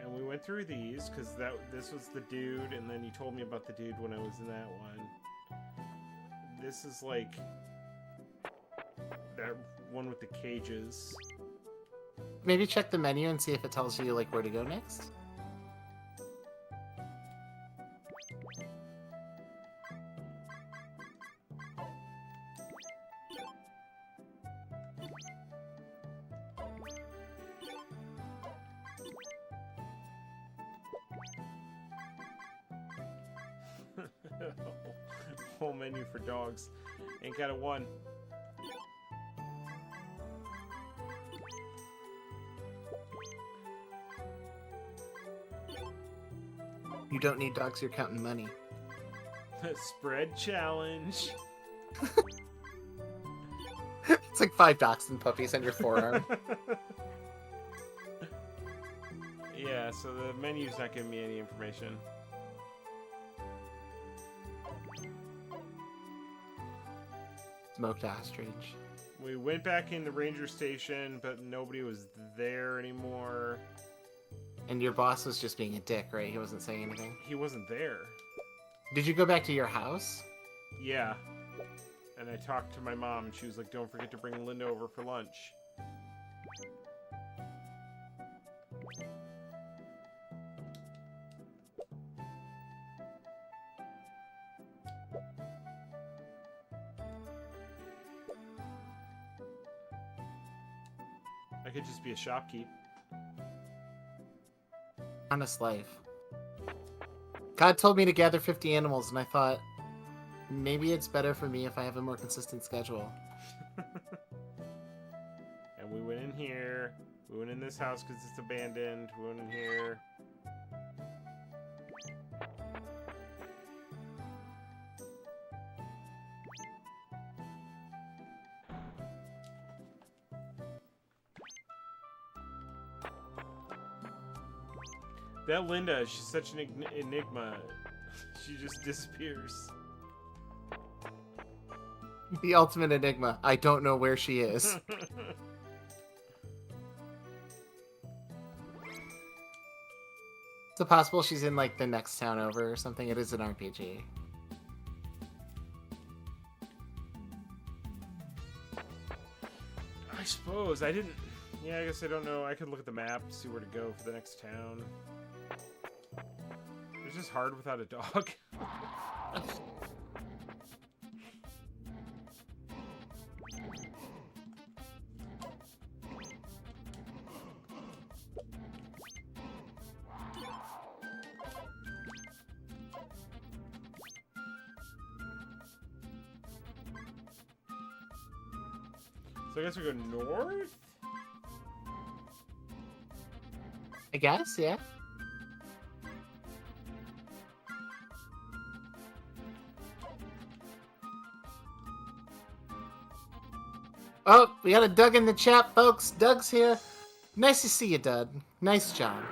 and we went through these because this was the dude, and then you told me about the dude when I was in that one. This is like that one with the cages. Maybe check the menu and see if it tells you where to go next. Whole menu for dogs. Ain't got a 1. You don't need dogs, you're counting money. Spread challenge. It's like 5 dachshund puppies on your forearm. Yeah, so the menu's not giving me any information. Smoked ostrich. We went back in the ranger station, but nobody was there anymore. And your boss was just being a dick, right? He wasn't saying anything. He wasn't there. Did you go back to your house? Yeah. And I talked to my mom, and she was like, don't forget to bring Linda over for lunch. I could just be a shopkeep. Honest life. God told me to gather 50 animals, and I thought, maybe it's better for me if I have a more consistent schedule. And we went in here. We went in this house because it's abandoned. We went in here. That Linda, she's such an enigma. She just disappears. The ultimate enigma. I don't know where she is. Is it possible she's in, like, the next town over or something? It is an RPG. I suppose. I didn't... Yeah, I guess I don't know. I could look at the map, see where to go for the next town. It's just hard without a dog. So I guess we go north? I guess, yeah. Oh, we got a Doug in the chat, folks. Doug's here. Nice to see you, Doug. Nice job.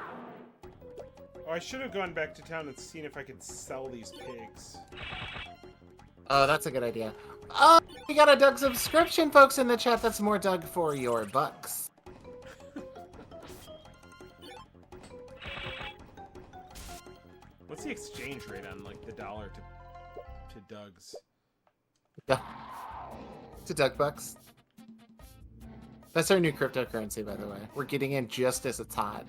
Oh, I should have gone back to town and seen if I could sell these pigs. Oh, that's a good idea. Oh, we got a Doug subscription, folks, in the chat. That's more Doug for your bucks. What's the exchange rate on, like, the dollar to Doug's? Yeah. To Doug bucks. That's our new cryptocurrency, by the way. We're getting in just as it's hot.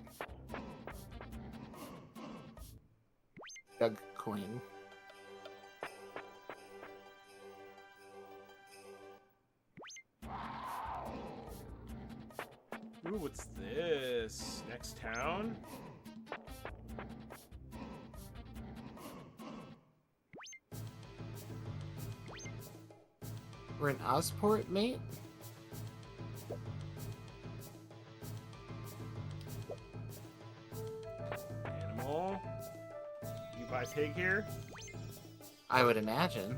Doug coin. Ooh, what's this? Next town? We're in Osport, mate? Animal. You buy pig here? I would imagine.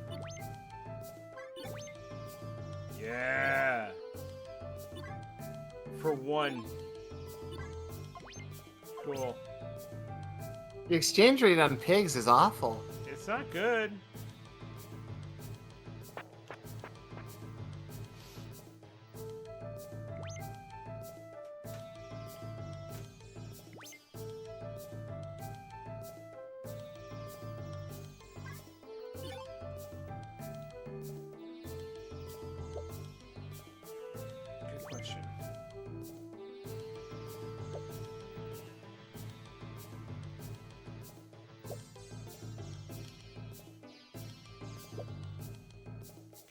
Yeah. For one. Cool. The exchange rate on pigs is awful. It's not good. Good question.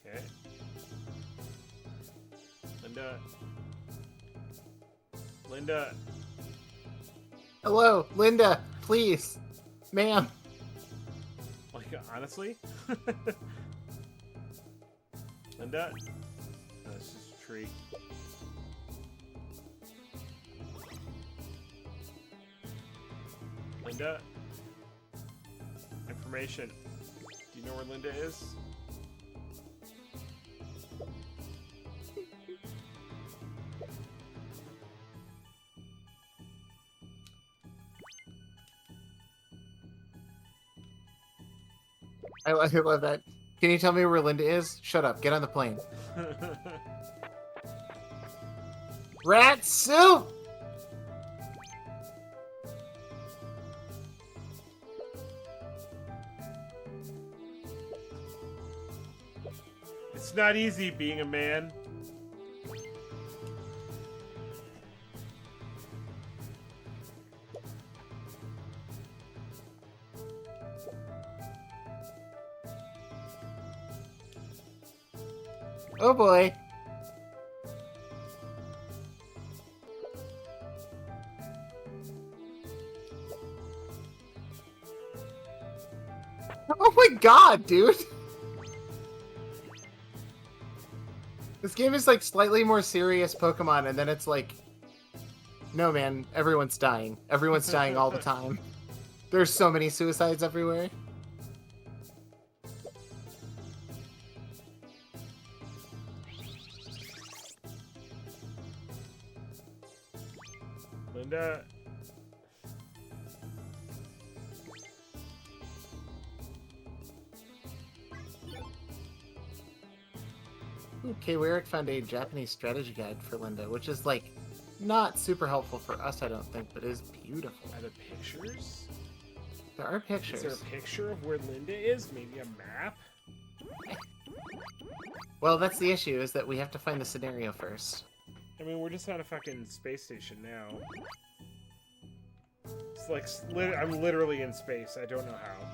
Okay. Linda. Hello, Linda, please. Ma'am. Like, honestly? Linda? No, it's just a tree. Linda? Information. Do you know where Linda is? I love that. Can you tell me where Linda is? Shut up. Get on the plane. Rat soup! It's not easy being a man. Oh boy. Oh my god, dude! This game is like slightly more serious Pokemon, and then it's like, no man, everyone's dying. Everyone's dying all the time. There's so many suicides everywhere. Linda. Okay, Eric found a Japanese strategy guide for Linda, which is like not super helpful for us, I don't think, but is beautiful. Are there pictures? There are pictures. Is there a picture of where Linda is? Maybe a map? Well, that's the issue, is that we have to find the scenario first. I mean, we're just on a fucking space station now. It's like, I'm literally in space. I don't know how.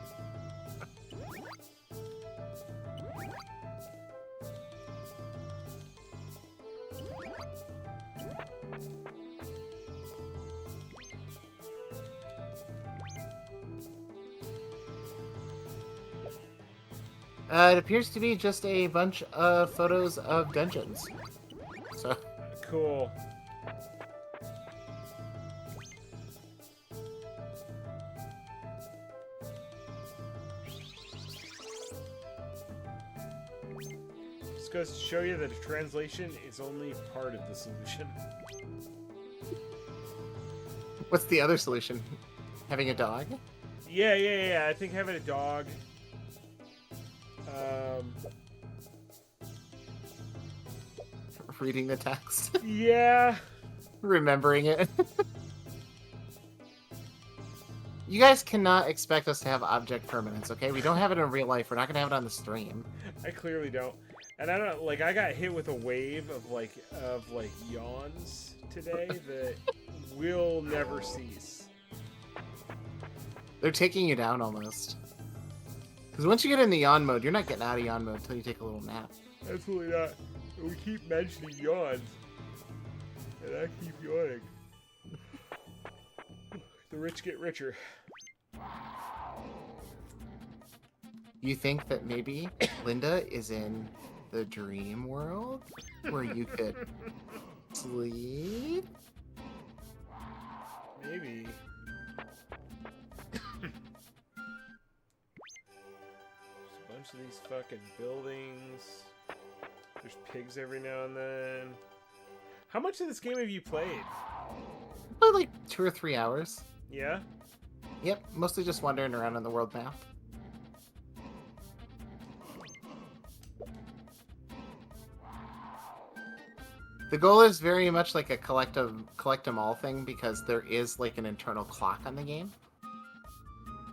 It appears to be just a bunch of photos of dungeons. So, Cool. Just goes to show you that a translation is only part of the solution. what's the other solution? Having a dog? Yeah. I think having a dog. Reading the text. Yeah. Remembering it. You guys cannot expect us to have object permanence, okay? We don't have it in real life. We're not gonna have it on the stream. I clearly don't. And I don't like. I got hit with a wave of like yawns today that will never cease. They're taking you down almost. Because once you get in the yawn mode, you're not getting out of yawn mode until you take a little nap. Absolutely not. We keep mentioning yawns, and I keep yawning. The rich get richer. You think that maybe Linda is in the dream world where you could sleep? Maybe. There's a bunch of these fucking buildings. There's pigs every now and then. How much of this game have you played? About like 2 or 3 hours. Yeah? Yep, mostly just wandering around on the world map. The goal is very much like a collect 'em all thing because there is like an internal clock on the game.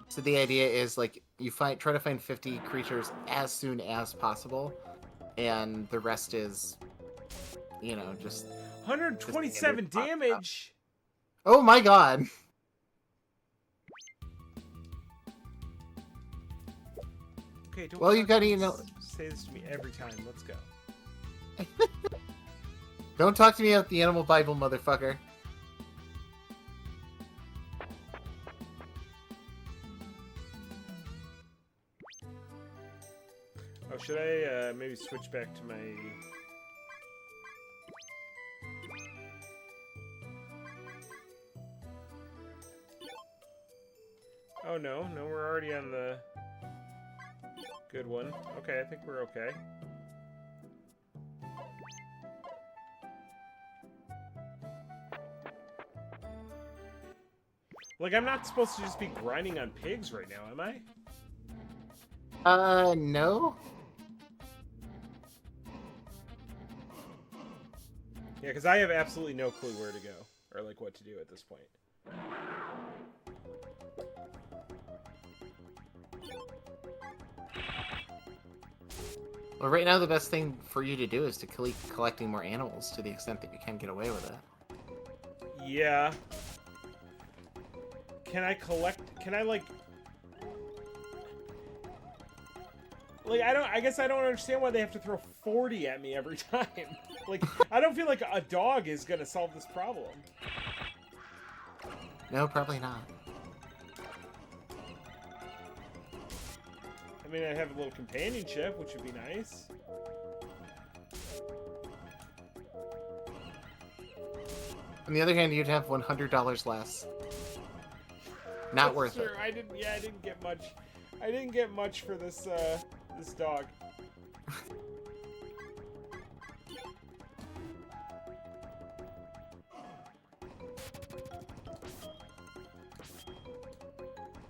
So the idea is like you try to find 50 creatures as soon as possible, and the rest is, you know, just 127 damage. Oh my god. Okay, don't. Well, you gotta, you know, say this to me every time. Let's go. Don't talk to me about the Animal Bible, motherfucker. Oh, should I maybe switch back to my... Oh, no, we're already on the good one. Okay, I think we're okay. Like, I'm not supposed to just be grinding on pigs right now, am I? No. Yeah, because I have absolutely no clue where to go, or, like, what to do at this point. Well, right now the best thing for you to do is to keep collecting more animals to the extent that you can get away with it. Yeah. Can I collect... Can I, like... Like, I guess I don't understand why they have to throw 40 at me every time. Like, I don't feel like a dog is gonna solve this problem. No, probably not. I mean, I'd have a little companionship, which would be nice. On the other hand, you'd have $100 less. Not worth it. I didn't. Yeah, I didn't get much. I didn't get much for this this dog.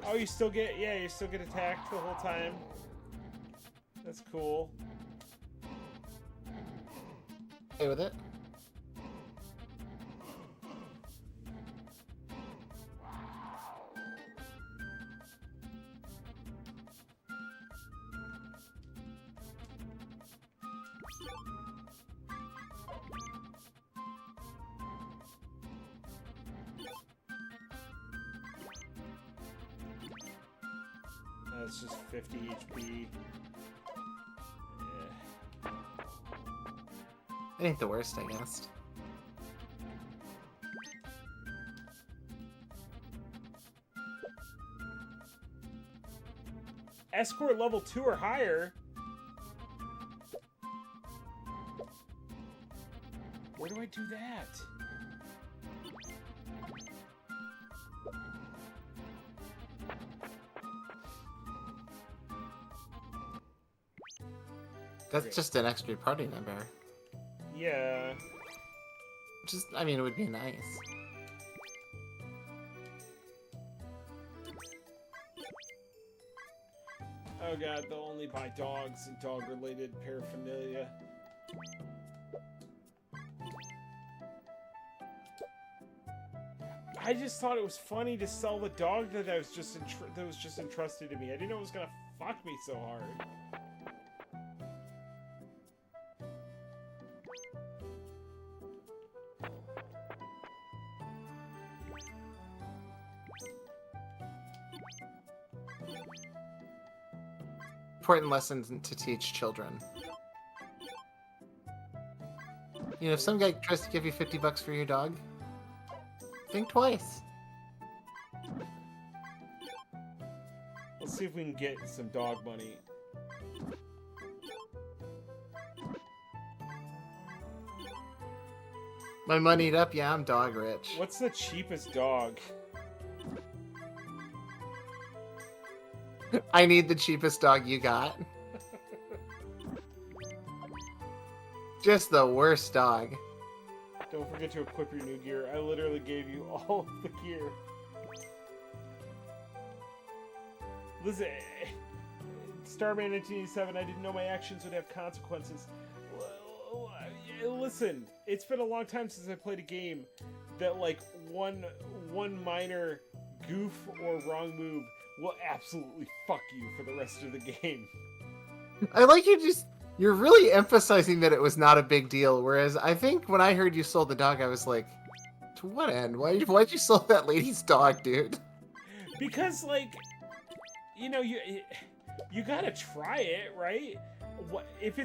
Oh, you still get you still get attacked the whole time. That's cool. Okay with it? That's just 50 HP. Yeah. It ain't the worst, I guess. Escort level 2 or higher. Where do I do that? That's just an extra party member. Yeah. Just, I mean, it would be nice. Oh god, they'll only buy dogs and dog-related paraphernalia. I just thought it was funny to sell the dog that was just entrusted to me. I didn't know it was gonna fuck me so hard. Important lessons to teach children. You know, if some guy tries to give you $50 for your dog, think twice. Let's see if we can get some dog money. My moneyed up, yeah, I'm dog rich. What's the cheapest dog? I need the cheapest dog you got. Just the worst dog. Don't forget to equip your new gear. I literally gave you all of the gear. Listen, Starman 1987, I didn't know my actions would have consequences. Listen, it's been a long time since I played a game that, like, one minor goof or wrong move will absolutely fuck you for the rest of the game. I like you're really emphasizing that it was not a big deal, whereas I think when I heard you sold the dog, I was like, to what end? Why'd you sell that lady's dog, dude? Because, like, you know, you gotta try it, right? If the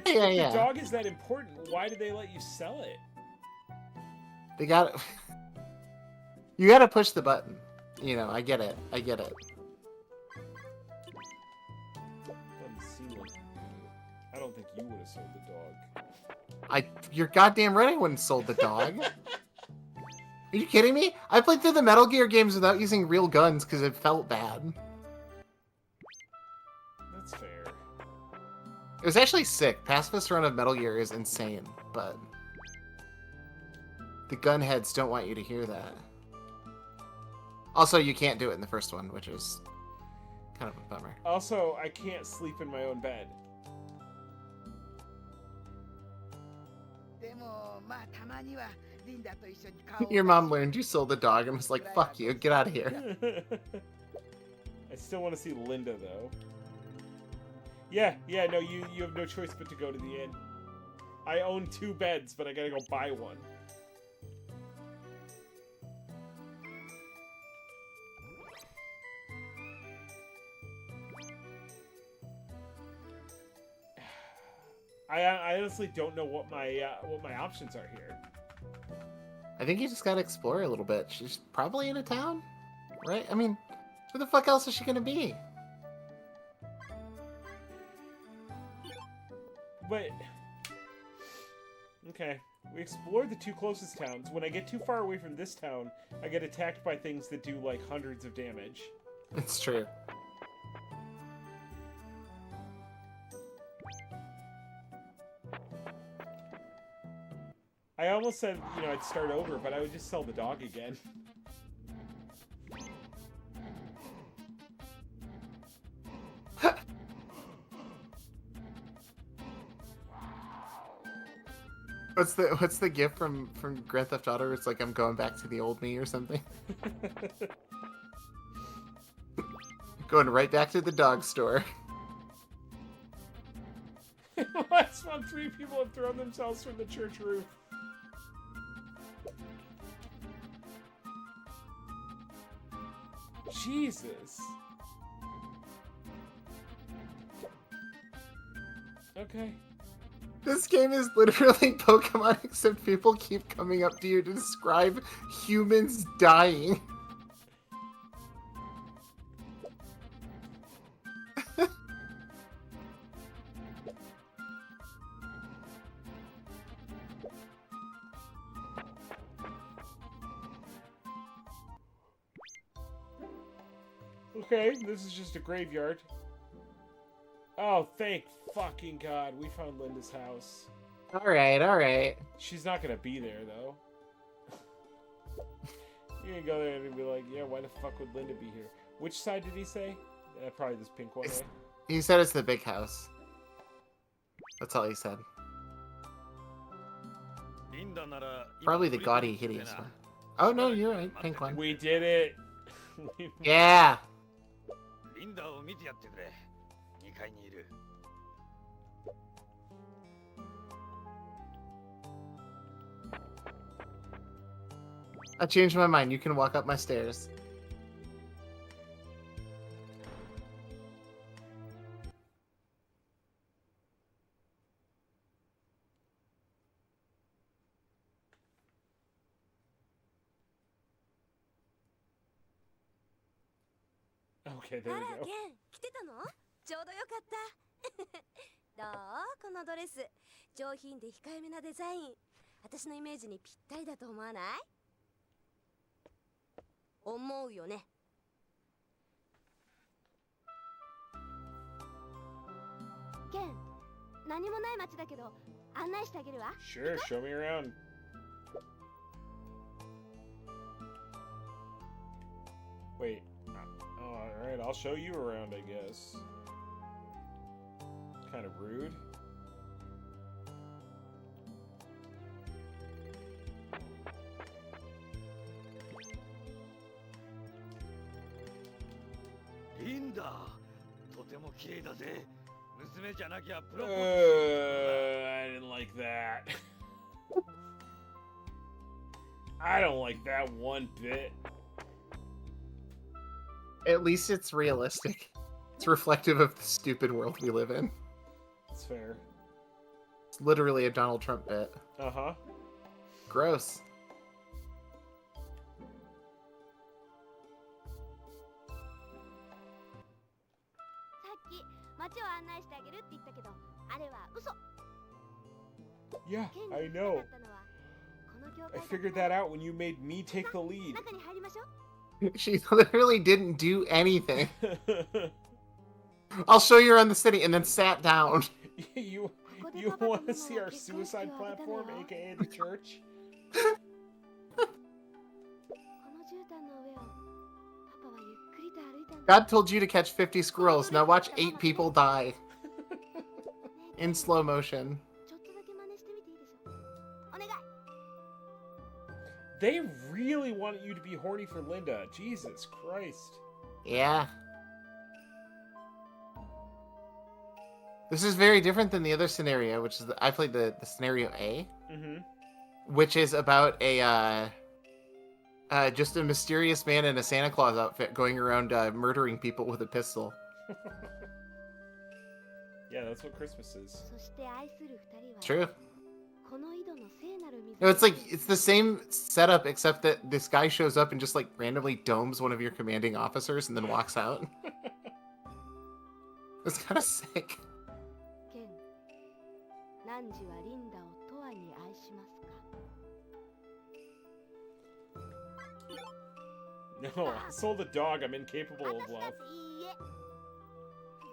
dog is that important, why did they let you sell it? They got You gotta push the button. You know, I get it. Doesn't seem like I don't think you would have sold the dog. You're goddamn right I wouldn't have sold the dog. Are you kidding me? I played through the Metal Gear games without using real guns because it felt bad. That's fair. It was actually sick. Pacifist run of Metal Gear is insane, but the gunheads don't want you to hear that. Also, you can't do it in the first one, which is kind of a bummer. Also, I can't sleep in my own bed. Your mom learned you sold the dog and was like, fuck you, get out of here. I still want to see Linda, though. Yeah, no, you have no choice but to go to the inn. I own 2 beds, but I gotta go buy one. I honestly don't know what my options are here. I think you just gotta explore a little bit. She's probably in a town, right? I mean, where the fuck else is she gonna be? But okay, We explored the 2 closest towns. When I get too far away from this town, I get attacked by things that do like hundreds of damage. It's true. I almost said, you know, I'd start over, but I would just sell the dog again. What's the gift from Grand Theft Auto? It's like I'm going back to the old me or something. Going right back to the dog store. Last month, 3 people have thrown themselves from the church roof. Jesus. Okay. This game is literally Pokemon, except people keep coming up to you to describe humans dying. Okay, this is just a graveyard. Oh, thank fucking God, we found Linda's house. Alright. She's not gonna be there, though. You can go there and be like, yeah, why the fuck would Linda be here? Which side did he say? Probably this pink one, right? He said it's the big house. That's all he said. Probably the gaudy, hideous one. Oh no, you're right, pink one. We did it! Yeah! リンダを見てやってくれ。2階にいる。I changed my mind. You can walk up my stairs. Okay, there we go. ケン、来てたの？ちょうどよかった。どう？このドレス。上品で控えめなデザイン。私のイメージにぴったりだと思わない？思うよね。ケン、何もない街だけど案内してあげるわ。Sure, show me around. Wait. Alright, I'll show you around, I guess. Kind of rude. Linda, とても綺麗だぜ。娘じゃなきゃプロポーズ。I didn't like that. I don't like that one bit. At least it's realistic. It's reflective of the stupid world we live in. That's fair. It's literally a Donald Trump bit. Uh-huh. Gross. Yeah, I know. I figured that out when you made me take the lead. She literally didn't do anything. I'll show you around the city, and then sat down. You want to see our suicide platform, aka the church? God told you to catch 50 squirrels. Now watch 8 people die. In slow motion. They really want you to be horny for Linda. Jesus Christ. Yeah. This is very different than the other scenario, which is I played the scenario A, which is about a just a mysterious man in a Santa Claus outfit going around murdering people with a pistol. Yeah, that's what Christmas is. True. No, it's like it's the same setup except that this guy shows up and just like randomly domes one of your commanding officers and then walks out. It's kind of sick. No, I sold a dog. I'm incapable of 私た love. ちいいえ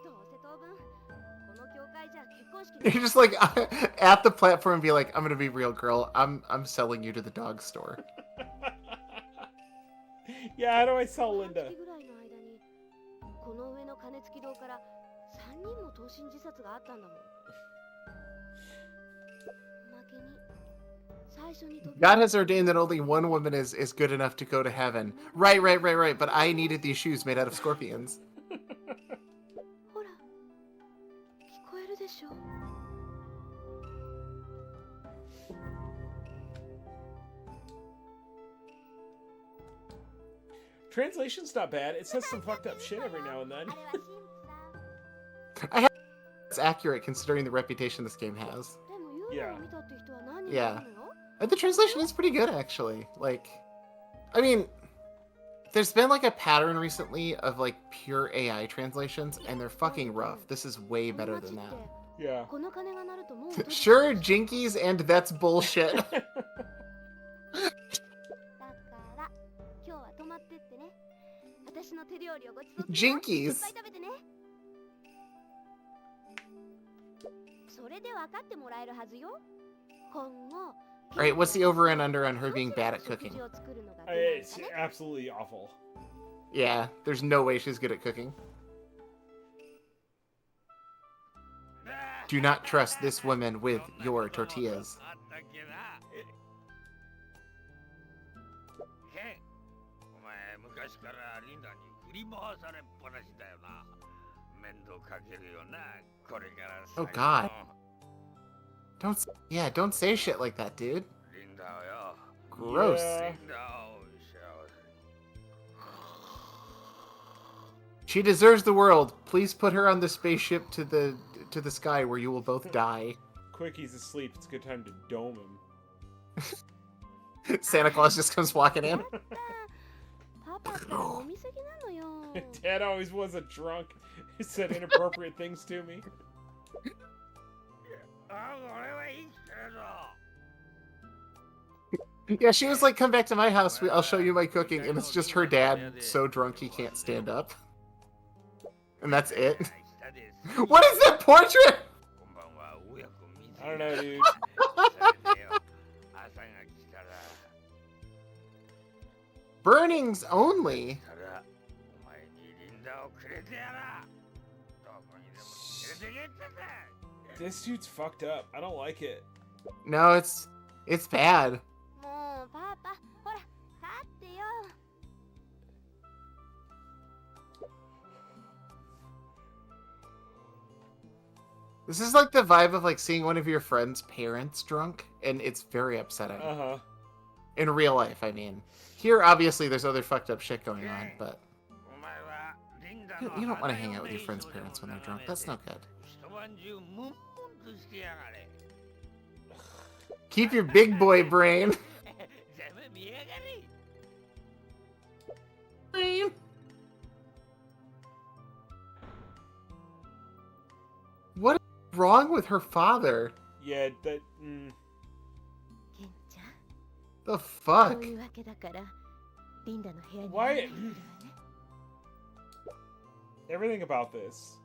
どうせ当分この教会じゃ結婚式 You're just like at the platform and be like, I'm gonna be real, girl. I'm selling you to the dog store. Yeah, how do I sell 半 Linda? 月ぐらいの間にこの上の鐘付き堂から3人も投身自殺があったんだもん。おまけに最初に飛び God has ordained that only one woman is good enough to go to heaven. Right. But I needed these shoes made out of scorpions. ほら聞こえるでしょ。 Translation's not bad. It says some fucked up shit every now and then. あれは神父さん。 It's accurate considering the reputation this game has. でも幽霊を見たって人は何人い Yeah. るのよ。 And the translation is pretty good, actually. Like, I mean, there's been like a pattern recently of like pure AI translations, and they're fucking rough. This is way better than that. Yeah. この鐘が鳴るともう出てくる Sure, Jinkies, and that's bullshit. だから今日は泊まってってね。私の手料理をごちそうするわ。 Jinkies. いっぱい食べてね。それで分かってもらえるはずよ。今後。 Alright, what's the over and under on her being bad at cooking? It's absolutely awful. Yeah, there's no way she's good at cooking. Do not trust this woman with your tortillas. お前昔からリンダに振り回されっぱなしだよな。面倒かけるよな。これから Oh God. Don't say shit like that, dude. リンダをよ。 Gross. Yeah. リンダを幸せ。 She deserves the world. Please put her on the spaceship to the sky where you will both die. Quicky's asleep. It's a good time to dome him. Santa Claus just comes walking in. パパって飲みすぎなのよ。 Dad always was a drunk. He said inappropriate things to me. あ、俺は生きてるぞ。 Yeah, she was like, come back to my house. I'll show you my cooking. And it's just her dad so drunk he can't stand up. And that's it. What is that portrait? I don't know, dude. Burnings only? This dude's fucked up. I don't like it. No, it's bad. もうパパ、ほら、立ってよ。 This is like the vibe of like seeing one of your friend's parents drunk, and it's very upsetting. Uh-huh. In real life, I mean. Here, obviously, there's other fucked up shit going on, but you don't want to hang out with your friend's parents when they're drunk. That's no good. Keep your big boy brain. What is wrong with her father? Yeah, that. ケンちゃん、 The そ fuck? ういうわけだから、リンダの部屋に Why- 入るわね。 Everything about this.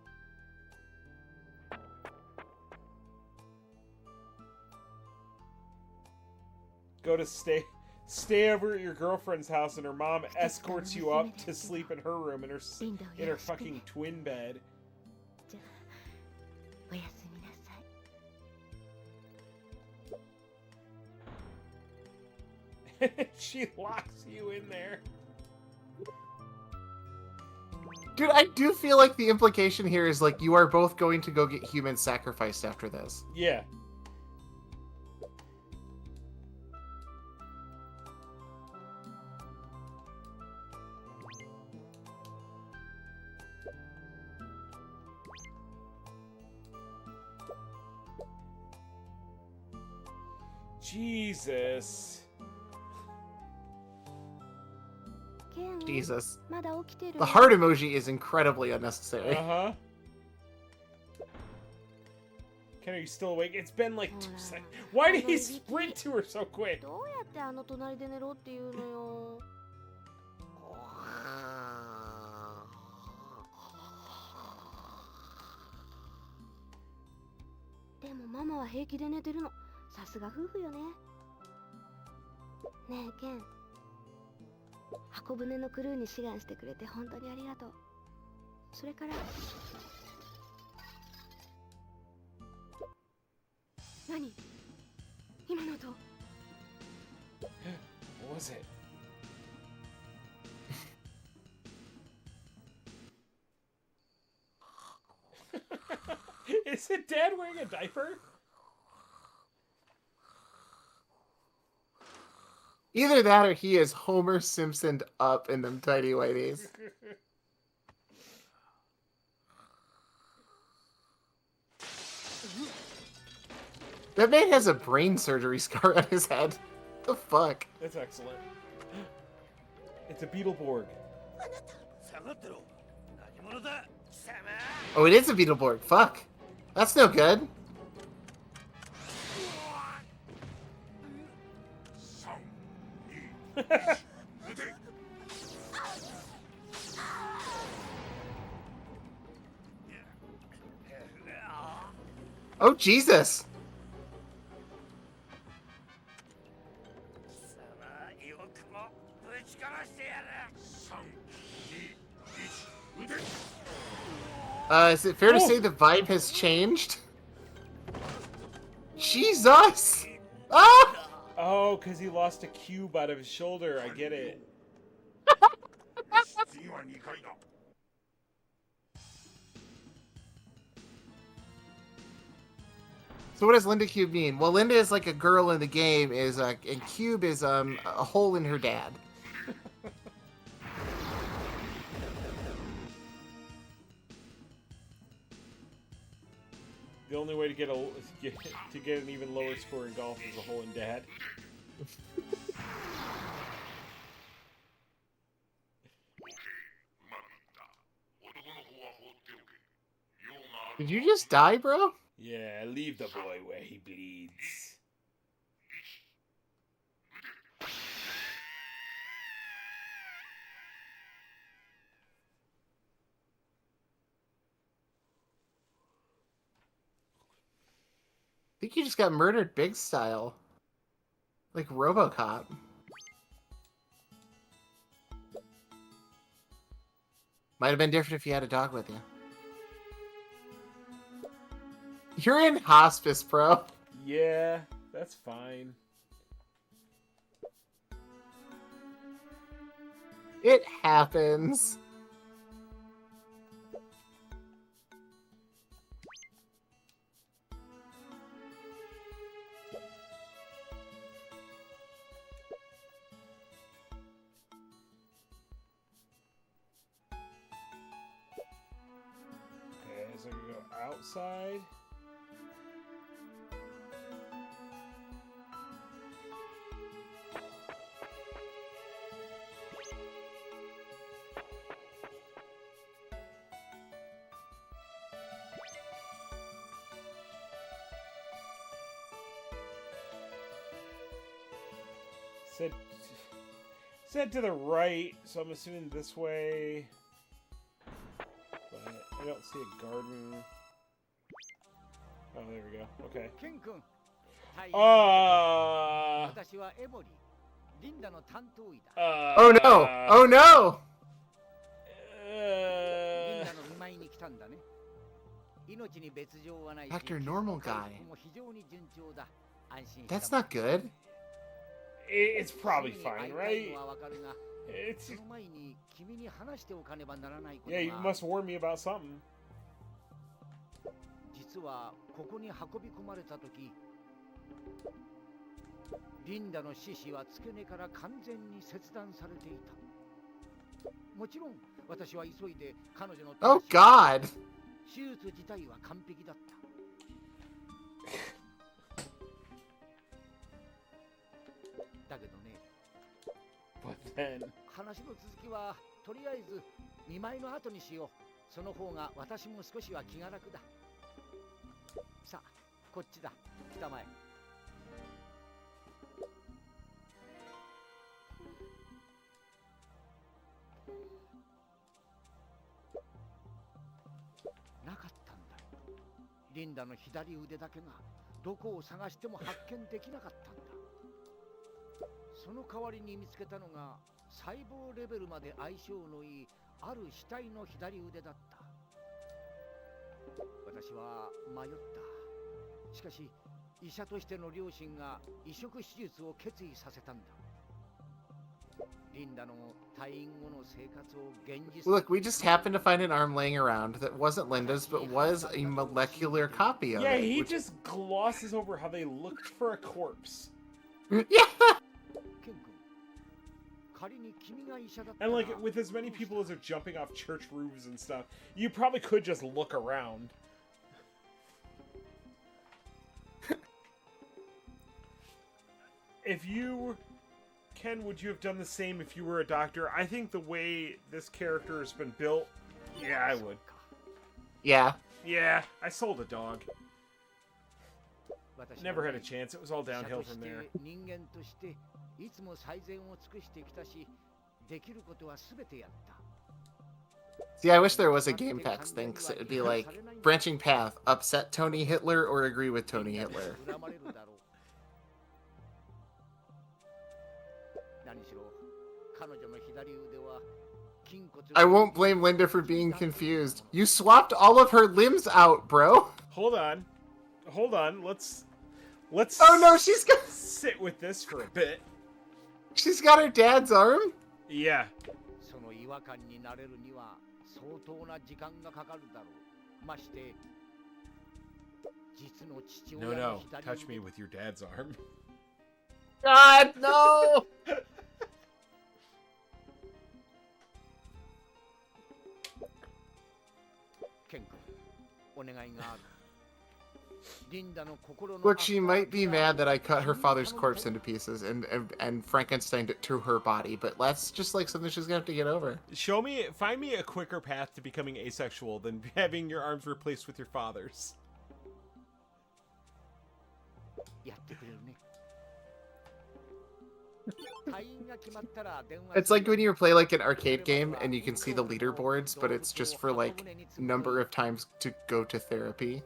Go to stay over at your girlfriend's house, and her mom escorts you up to sleep in her room in her リンダを in よ her ろしくね fucking twin bed. じゃあ、おやすみなさい。 She locks you in there. Dude, I do feel like the implication here is like you are both going to go get human sacrificed after this. Yeah. Jesus. ケン、 Jesus. まだ起きてる The heart emoji is incredibly unnecessary. Uh-huh. Ken, are you still awake? It's been like 2 seconds. Why did he sprint to her so quick? どうやってあの隣で寝ろっていうのよ。マは平気で寝てるの。さすが夫婦よね。ねえケン、箱舟のクルーに志願してくれて本当にありがとう。それから何今の音。 What was it? Is it Dad wearing a diaper? Either that or he is Homer Simpson up in them tidy whities. That man has a brain surgery scar on his head. The fuck? That's excellent. It's a Beetleborg. 下がってろ。何者だ、貴様。 Oh, it is a Beetleborg. Fuck. That's no good. Oh, Jesus. 貴様、よくもぶちかましてやる。Is it fair to say the vibe has changed? Jesus! Ah! Oh, because he lost a cube out of his shoulder. I get it. So what does Linda Cube mean? Well, Linda is like a girl in the game, and Cube is a hole in her dad. The only way to get an even lower score in golf is a hole in dad. Did you just die, bro? Yeah, leave the boy where he bleeds. I think you just got murdered big style. Like RoboCop. Might have been different if you had a dog with you. You're in hospice, bro. Yeah, that's fine. It happens. Okay, so I can go outside. Said to the right, so I'm assuming this way. But I don't see a garden. Oh, there we go. Okay. Oh no! Oh no! Actor normal guy. That's not good. It's probably fine, right? It's... Yeah, you must warn me about something. 実はここに運び込まれた時、リンダの四肢は付け根から完全に切断されていた。もちろん私は急いで彼女の Oh God! 手術自体は完璧だった。だけどね。話の続きはとりあえず見舞いの後にしよう。その方が私も少しは気が楽だ。さあ、こっちだ。来たまえ。なかったんだ。リンダの左腕だけがどこを探しても発見できなかったんだ。その代わりに見つけたのが細胞レベルまで相性のいいある死体の左腕だった。私は迷った。しかし医者としての両親が移植手術を決意させたんだ。リンダの退院後の生活を現実。 Look, we just happened to find an arm laying around that wasn't Linda's, but was a molecular copy of Yeah, it. he which- just glosses over how they looked for a corpse. Yeah! And like with as many people as are jumping off church roofs and stuff, you probably could just look around. If you, Ken, would you have done the same if you were a doctor? I think the way this character has been built, yeah, I would. Yeah. Yeah, I sold a dog. Never had a chance. It was all downhill from there. See, I wish there was a Game Packs thing, because it would be like, branching path, upset Tony Hitler or agree with Tony Hitler. I won't blame Linda for being confused. You swapped all of her limbs out, bro. Hold on. Hold on. Let's Oh no, she's got sit with this for a bit. She's got her dad's arm? Yeah. No, touch me with your dad's arm. God, no! Look, she might be mad that I cut her father's corpse into pieces and Frankensteined it to her body, but that's just like something she's gonna have to get over. Find me a quicker path to becoming asexual than having your arms replaced with your father's. It's like when you play like an arcade game and you can see the leaderboards, but it's just for like number of times to go to therapy.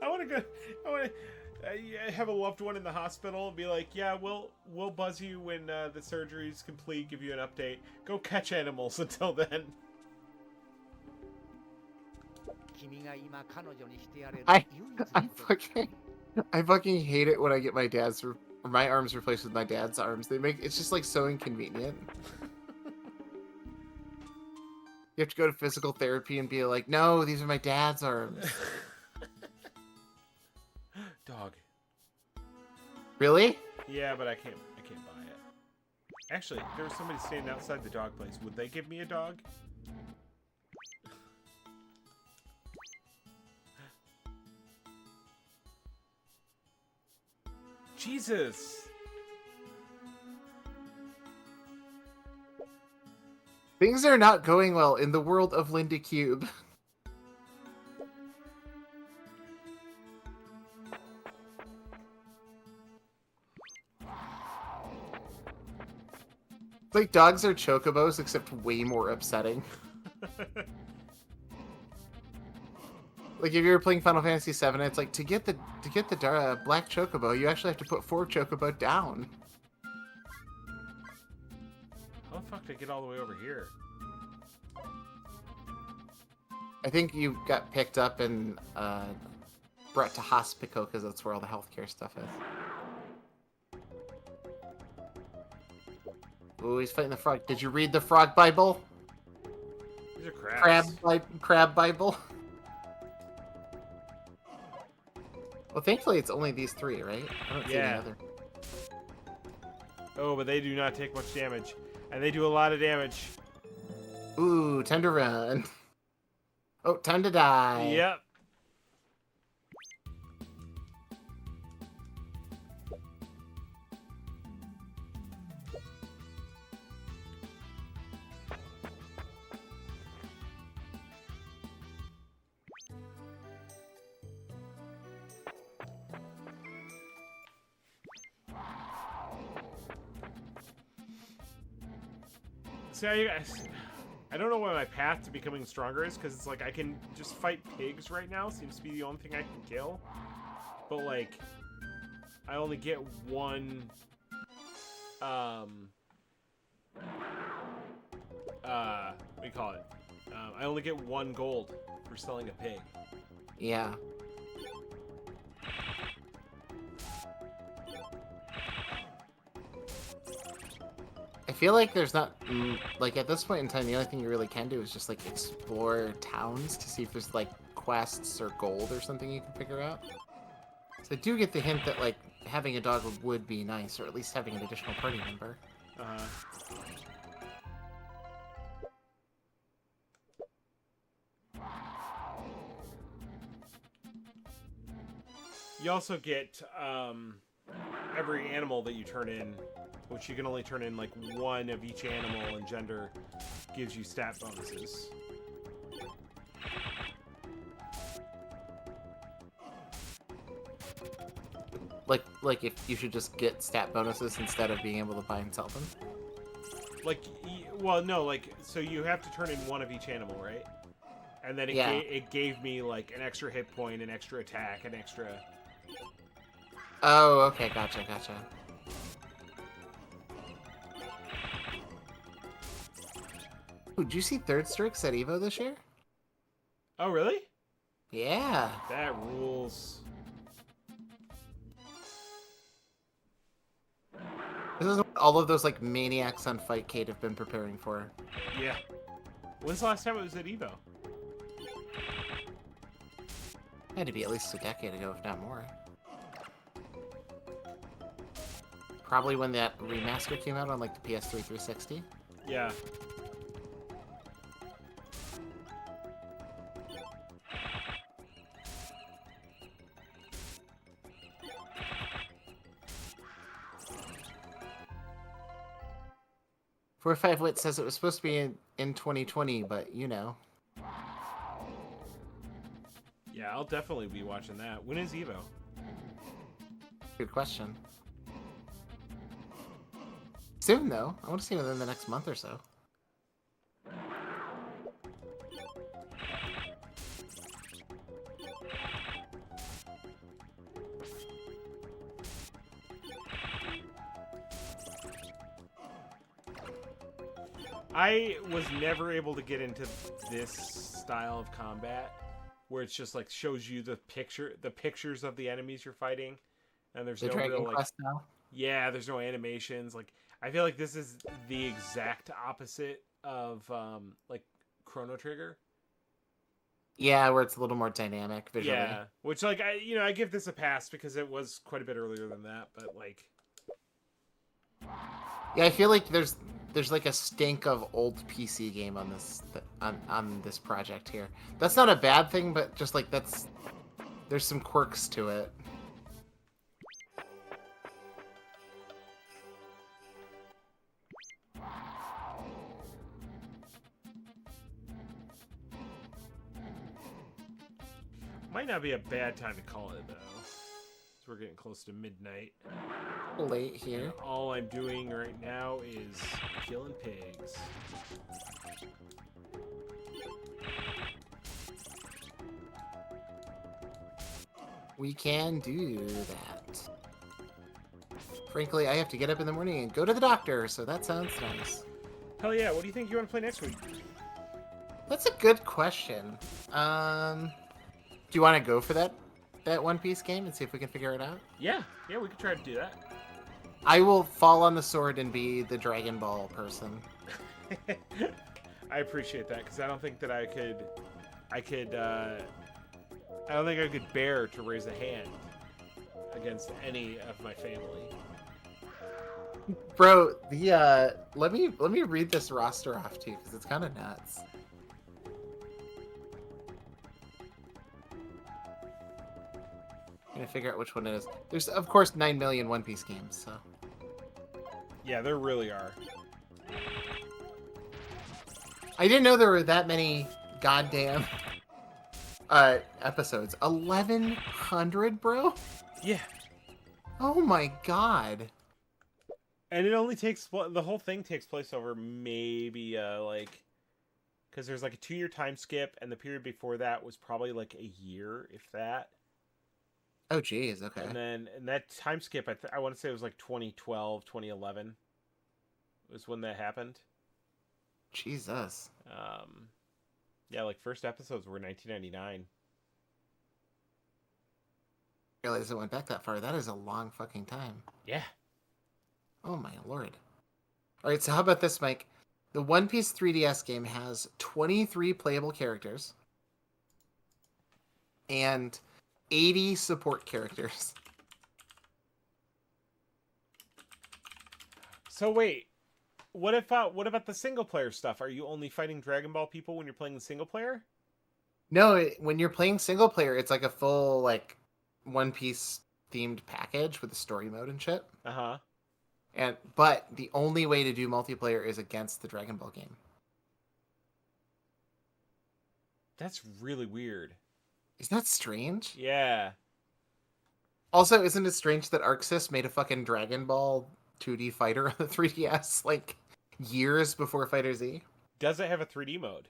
I want to have a loved one in the hospital and be like, yeah, we'll buzz you when the surgery's complete, give you an update. Go catch animals until then. I fucking hate it when I get my arms replaced with my dad's arms. It's just like so inconvenient. You have to go to physical therapy and be like, no, these are my dad's arms. Dog. Really? Yeah, but I can't buy it. Actually, there was somebody standing outside the dog place. Would they give me a dog? Jesus. Things are not going well in the world of Linda Cube. It's like dogs are chocobos, except way more upsetting. Like if you were playing Final Fantasy VII, it's like to get the black chocobo, you actually have to put 4 chocobo down. How the fuck did I get all the way over here? I think you got picked up and brought to Hospico because that's where all the healthcare stuff is. Ooh, he's fighting the frog. Did you read the Frog Bible? These are crabs. Crab Bible. Well, thankfully it's only these 3, right? I don't see any other. Oh, but they do not take much damage. And they do a lot of damage. Ooh, time to run. Oh, time to die. Yep. See, I don't know what my path to becoming stronger is, because it's like I can just fight pigs right now. Seems to be the only thing I can kill. but like I only get one what do you call it? I only get 1 gold for selling a pig. Yeah. I feel like there's not, like, at this point in time, the only thing you really can do is just, like, explore towns to see if there's, like, quests or gold or something you can figure out. So I do get the hint that, like, having a dog would be nice, or at least having an additional party member. You also get every animal that you turn in, which you can only turn in like 1 of each animal, and gender gives you stat bonuses. Like if you should just get stat bonuses instead of being able to buy and sell them? Like, well, no, like, so you have to turn in 1 of each animal, right? And then it gave me like an extra hit point, an extra attack, an extra... Oh, okay, gotcha. Ooh, did you see Third Strix at EVO this year? Oh, really? Yeah. That rules. This is what all of those, like, maniacs on Fightcade have been preparing for. Yeah. When's the last time it was at EVO? Had to be at least a decade ago, if not more. Probably when that remaster came out on, like, the PS3 360. Yeah. Four Five Wit says it was supposed to be in 2020, but you know. Yeah, I'll definitely be watching that. When is EVO? Good question. Soon, though. I want to see within the next month or so. I was never able to get into this style of combat, where it's just like shows you the pictures of the enemies you're fighting, and there's The no Dragon real like, Quest now? yeah, there's no animations. Like, I feel like this is the exact opposite of like Chrono Trigger. Yeah, where it's a little more dynamic visually. Yeah, which like I give this a pass because it was quite a bit earlier than that, but like, yeah, I feel like there's like a stink of old PC game on this on this project here. That's not a bad thing, but just like there's some quirks to it. might not be a bad time to call it though. So we're getting close to midnight. Late here. And all I'm doing right now is killing pigs. We can do that. Frankly, I have to get up in the morning and go to the doctor, so that sounds nice. Hell yeah, what do you think you want to play next week? That's a good question. Do you want to go for that One Piece game and see if we can figure it out? Yeah, we could try to do that. I will fall on the sword and be the Dragon Ball person. I appreciate that, because I don't think that I don't think I could bear to raise a hand against any of my family. Bro, let me read this roster off to you because it's kind of nuts. I'm gonna figure out which one it is. There's of course 9 million One Piece games, so. Yeah, there really are. I didn't know there were that many goddamn episodes. 1,100, bro? Yeah. Oh my god. And it only takes, the whole thing takes place over maybe, like, because there's like a 2-year time skip, and the period before that was probably like a year, if that. Oh, geez. Okay. And that time skip, I want to say it was like 2012, 2011 was when that happened. Jesus. Yeah, like first episodes were 1999. I realize it went back that far. That is a long fucking time. Yeah. Oh my lord. All right, so how about this, Mike? The One Piece 3DS game has 23 playable characters and 80 support characters. So wait, what about the single player stuff? Are you only fighting Dragon Ball people when you're playing the single player? No, when you're playing single player, it's like a full like One Piece themed package with the story mode and shit. Uh-huh. But the only way to do multiplayer is against the Dragon Ball game. That's really weird. Isn't that strange? Yeah. Also, isn't it strange that ArcSys made a fucking Dragon Ball 2D fighter on the 3DS like years before Fighter Z? Does it have a 3D mode?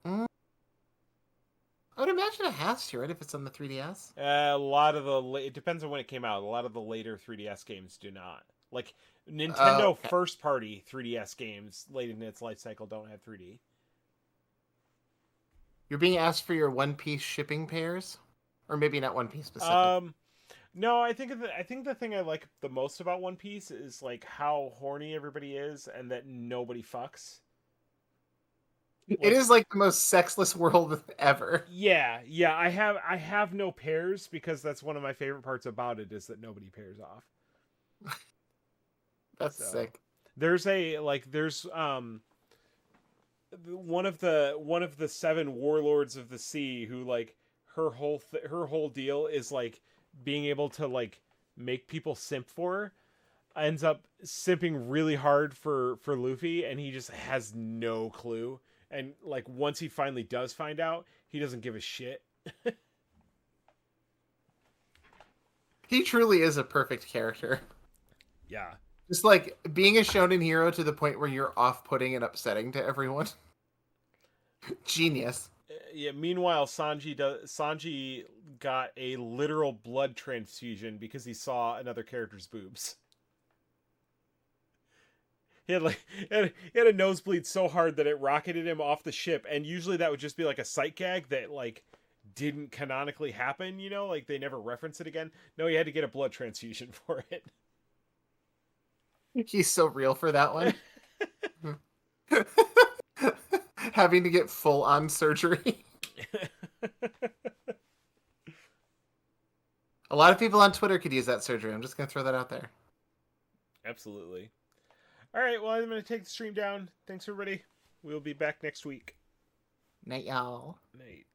I would imagine it has to, right? If it's on the 3DS. A lot of it depends on when it came out. A lot of the later 3DS games do not. Like Nintendo first party 3DS games late in its life cycle don't have 3D. You're being asked for your One Piece shipping pairs, or maybe not One Piece specific. No, I think the thing I like the most about One Piece is like how horny everybody is and that nobody fucks. It is like the most sexless world ever. Yeah. I have no pairs because that's one of my favorite parts about it is that nobody pairs off. That's sick. There's one of the 7 warlords of the sea who like her whole deal is like being able to like make people simp for her. Ends up simping really hard for Luffy and he just has no clue. And like once he finally does find out, he doesn't give a shit. He truly is a perfect character. Yeah. Just like being a shonen hero to the point where you're off-putting and upsetting to everyone. Genius. Yeah, meanwhile Sanji got a literal blood transfusion because he saw another character's boobs. He had a nosebleed so hard that it rocketed him off the ship, and usually that would just be like a sight gag that like didn't canonically happen, you know, like they never reference it again. No, he had to get a blood transfusion for it. He's so real for that one. Having to get full-on surgery. A lot of people on Twitter could use that surgery. I'm just going to throw that out there. Absolutely. All right, well, I'm going to take the stream down. Thanks, everybody. We'll be back next week. Night, y'all. Night.